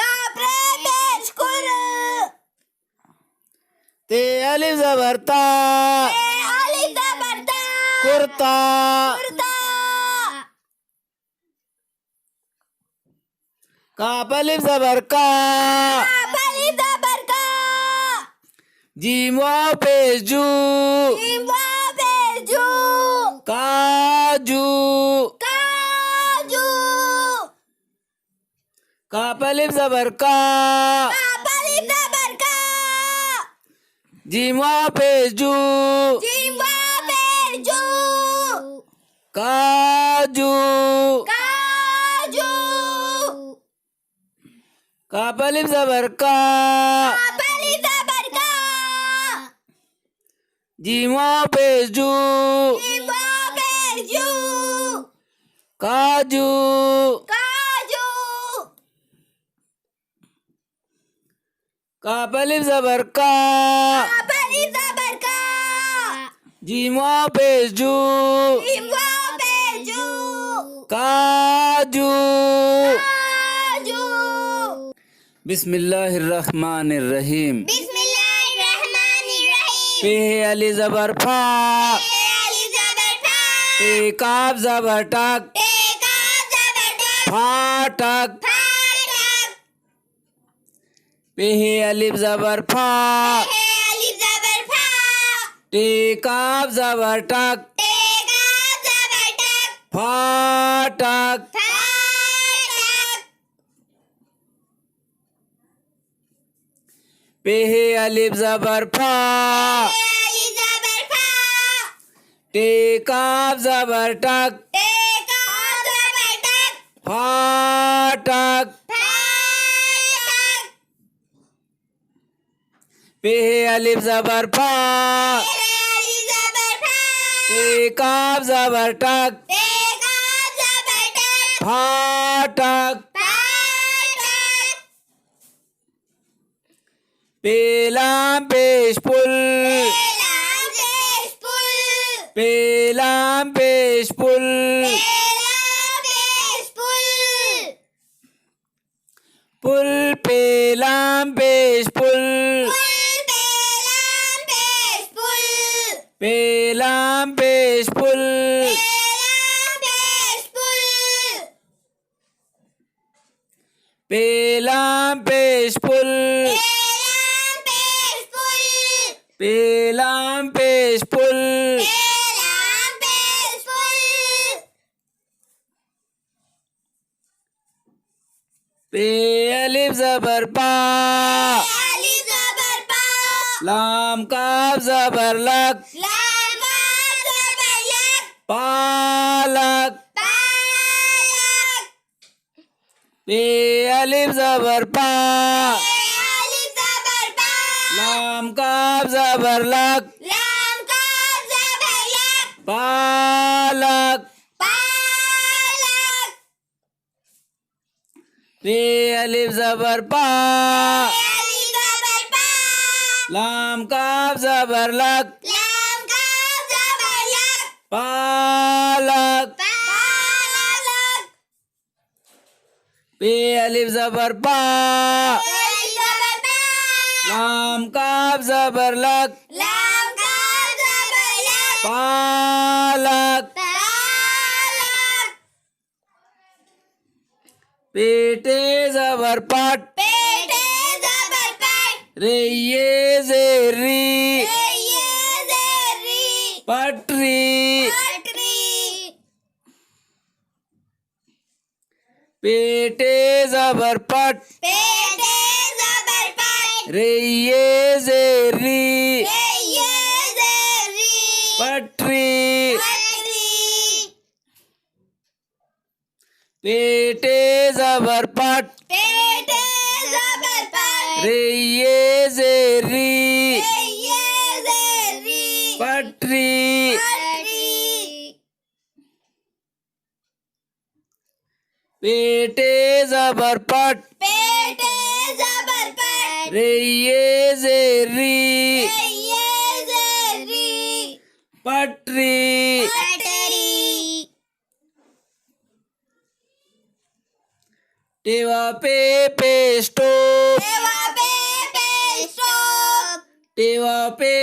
काफ रे पेश कुर ते अलिफ जबर ता ते अलिफ जबर ता कुर्ता कुर्ता काफ अलिफ जबर का काफ अलिफ जबर का जीम वाव पेश जू जीम वाव पेश जू काजू काजू काफ अलिफ जबर का काफ अलिफ जबर का जीम वाव पेश जू जीम वाव पेश जू काजू काजू काफ अलिफ जबर का काफ अलिफ जबर का जीम वाव पेश जू जीम वाव पेश जू काजू काजू काफ अलिफ जबर का काफ अलिफ जबर का जीम वाव पेश जू जीम वाव पेश जू काजू काजू बिस्मिल्लाहिर्रहमानिर्रहीम बिस्मिल्लाहिर्रहमानिर्रहीम पे अली जबर फा ते अलिफ जबर फा पे काफ जबर टक ते काफ जबर टक फाटक फाटक पे अलिफ जबर फा ते अलिफ जबर फा टे काफ जबर टक ते काफ जबर टक फाटक फाटक पे अलिफ जबर फा ते अलिफ जबर फा टे काफ जबर टक ते काफ जबर टक फाटक फाटक पे अलिफ जबर फा ते अलिफ जबर फा टे काफ जबर टक ते काफ जबर टक फाटक फाटक पे लाम पेश पुल पेलाम पेश पुल पे लाम पेश पुल पेलाम पेश पुल पुल पे लाम पेश पुल पे लाम पेश पुल पे लाम पेश पुल पे लाम पेश पुल पे अलिफ जबर पा लाम काफ जबर लक पालक पे अलिफ जबर पा लाम काफ जबर लक पालक पे अलिफ जबर पा लाम काफ जबर लक पालक पे अलिफ जबर पा लाम काफ जबर लक पालक पेटे जबर पट रे ये जेरी पटरी पेटे जबर पट रे ये जेरी पटरी पेटे जबर पट रे ये जेरी पेटे जबर पट पेटे जबर पट रे ये जेरी ये जेरी पटरी पटरी टेवा पे स्टोप टेवा पे स्टॉप टेवा पे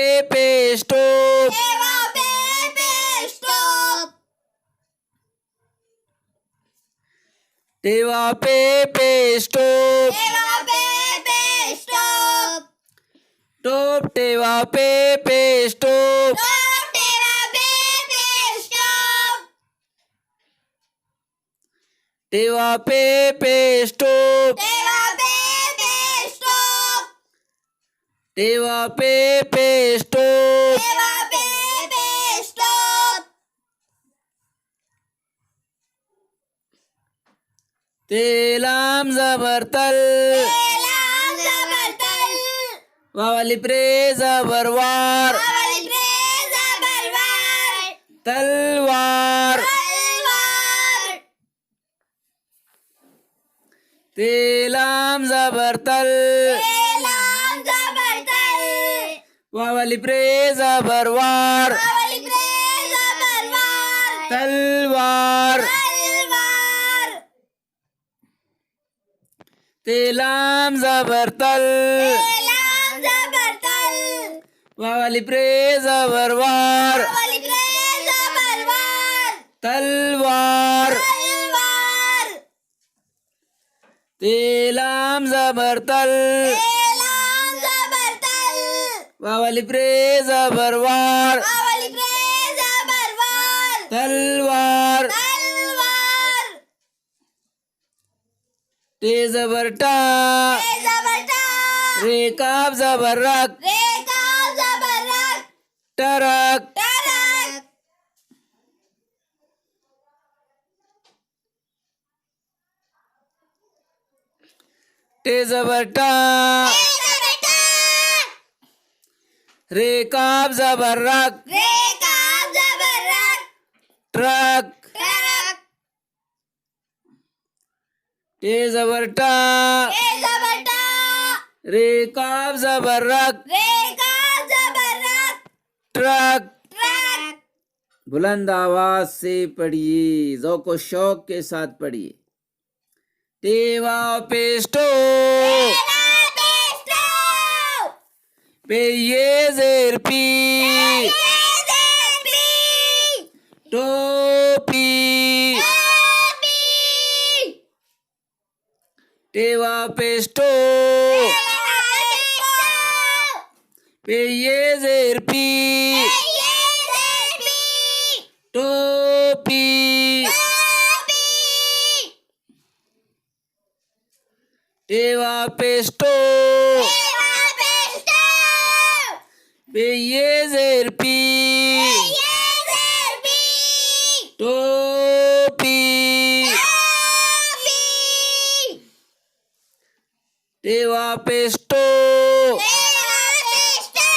स्टोप टेवा पे स्टॉप टेवा पे स्टोप टेवा पे स्टॉप टोप टेवा पे स्टोप टॉप टेवा पे स्टॉप टेवा पे स्टोप टेवा पे स्टॉप टेवा पे स्टोप टेवा पे स्टॉप तेलाम जबर तल तेलाम जबर तल वाली प्रे जबर वार वाली प्रे जबर वार तलवार तलवार तेलाम जबर तल तेलाम जबर तल वाली प्रे जबर वार वाली प्रे जबर वार तलवार तलवार तेलाम जबर तल तेलाम जबर तल वाली प्रे जबर वार वाली प्रे जबर वार तलवार तलवार तेलाम जबर तल तेलाम जबर तल वाली प्रे जबर वार वाली प्रे जबर वार तलवार तलवार ते जबर टा जबर टा रे काब जबर रक रेखा जबर रख टरक टरक ते जबर टा जबर टा रे काब जबर रक रेखा जबर रख ट्रक टरक ते जबर टा जबर टा रे काब जबर रक रेखा जबर रख ट्रक ट्रक बुलंद आवाज से पढ़िए ज़ौक़ व शौक के साथ पढ़िए टेवा पेस्टो तेरा पेस्टो पे ये जेर पी ये जेबी टोपी टोपी टेवा पेस्टो तेरा पेस्टो पे ये जेर पी ये जेबी टोपी टोपी टेवा पेस्टो तेरा पेस्टो पे ये जेर पी ये जेबी टोपी टोपी टेवा पेस्टो तेरा पेस्टो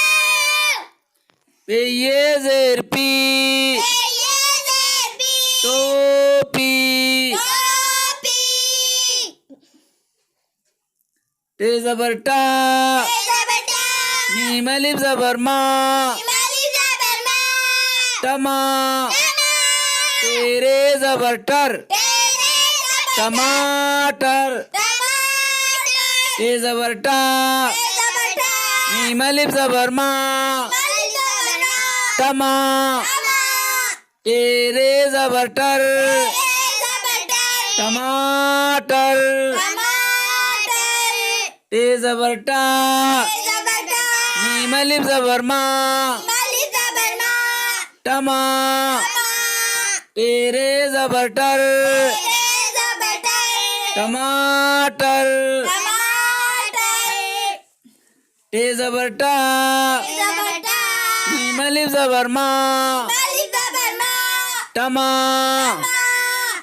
पे ये जेर पी ये जेबी टोपी टोपी टे जबर टा जबर टा मीम अलिफ जबर मा हिमालय जबर मा टमा टमा तेरे जबर टर तेरे जबर टमाटर टमाटर टे जबर टा जबर टा मीम अलिफ जबर मा हिमालय जबर मा टमा टमा तेरे जबर टर तेरे जबर टा टमाटर टमाटर टे जबर टा जबर टा मीम अलिफ जबर मा हिमालय जबर मा टमा टमा तेरे जबर टर तेरे जबर टा टमाटर टमाटर टे जबर टा जबर टा मीम अलिफ जबर मा हिमालय जबर मा टमा टमा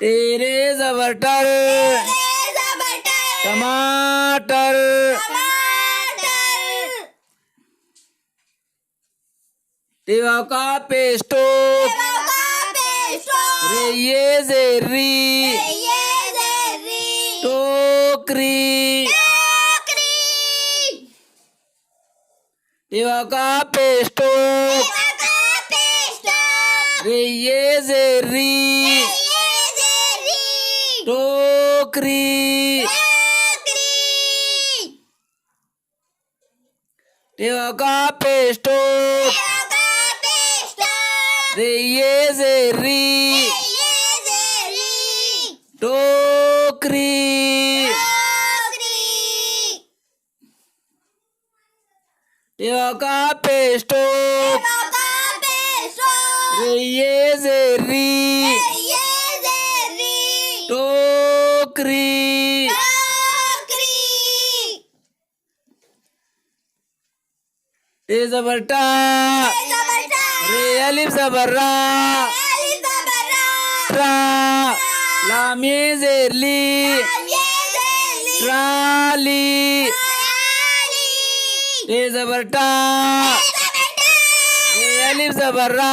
तेरे जबर टर तेरे जबर टा टमाटर टमाटर टेवा का पेस्टो तेरा पेस्टो रे ये जेरी ये जेरी टोकरी टोकरी टेवा का पेस्टो का पेस्टो रे ये जेरी ये जेरी टोकरी टोकरी टेवा का पेस्टो का पेस्टो रे ये जेरी ये जेरी टोकरी टोकरी टेवा का पेस्टो का पेस्टो रे ये जेरी ये जेरी टोकरी टोकरी टे जबर टा जबरटा रे अलिफ जबर रा अली जबरा ट्रा लाम ये जेरली ये जेली ट्राली आली टे जबर टा जबरटा रे अलिफ जबर रा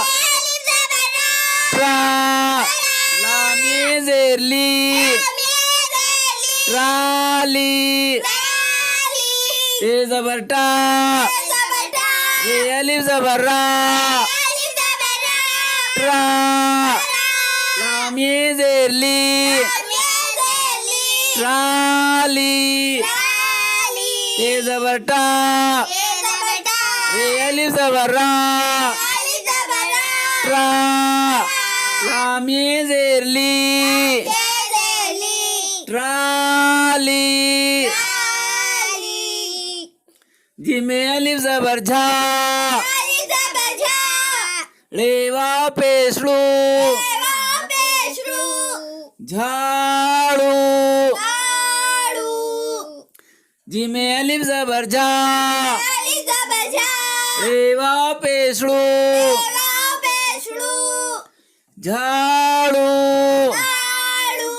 अली जबरा ट्रा लाम ये जेरली ये जेली ट्राली आली टे जबर टा जबरटा रे अलिफ जबर रा अली जबरा ट्रा लाम ये जेरली ये जेली ट्राली आली टे जबर टा ये जबरटा रे अलिफ जबर रा अली जबरा ट्रा लाम ये जेरली ये जेली ट्राली आली जी में अलिफ जबर झा अली जबरा रेवा पेशलू एवा पेशरू झाड़ू आड़ू जी में अलिफ जबर झा अली जबरा रेवा पेशलू एवा पेशरू झाड़ू आड़ू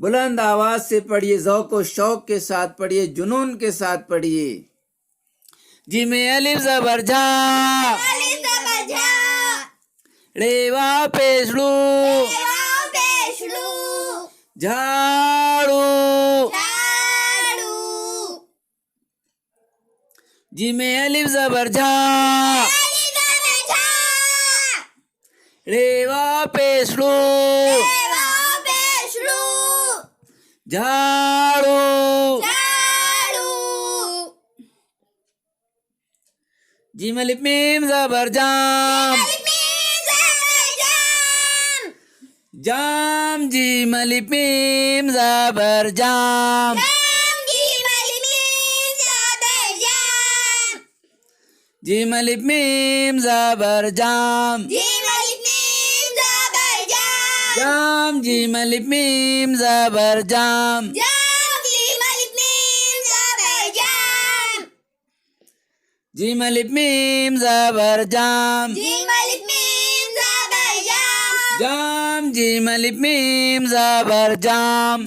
बुलंद आवाज से पढ़िए, ज़ौक़ व शौक के साथ पढ़िए, जुनून के साथ पढ़िए। जी में अलिफ जबर झा अली जबरा रेवा पेशलू एवा पेशरू झाड़ू आड़ू जी में अलिफ जबर झा अली जबरा रेवा पेशलू एवा पेशरू झाड़ू आड़ू जी में अलिफ मीम जबर जाम जाम जी में अलिफ मीम जबर जाम जी में अलिफ मीम जबर जाम जाम जी में अलिफ मीम जबर जाम जी में अलिफ मीम जबर जाम जाम जी में अलिफ मीम जबर जाम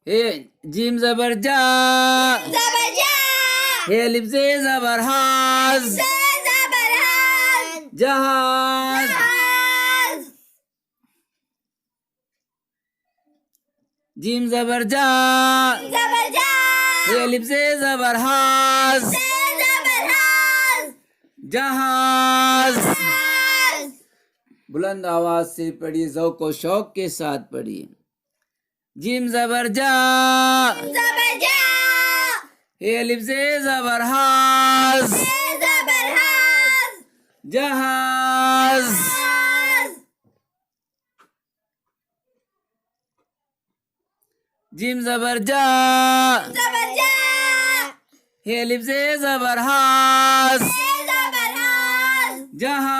हे जीम जबर जा हे अलिफ से जबर हाज जहाज जीम जबर जा हे अलिफ से जबर हाज जहाज बुलंद आवाज से पढ़िए, ज़ौक़ व शौक के साथ पढ़िए। जीम जबर जा हे अलिफ से जबर हाज जहाज जीम जबर जा हे अलिफ से जबर हाज जहाज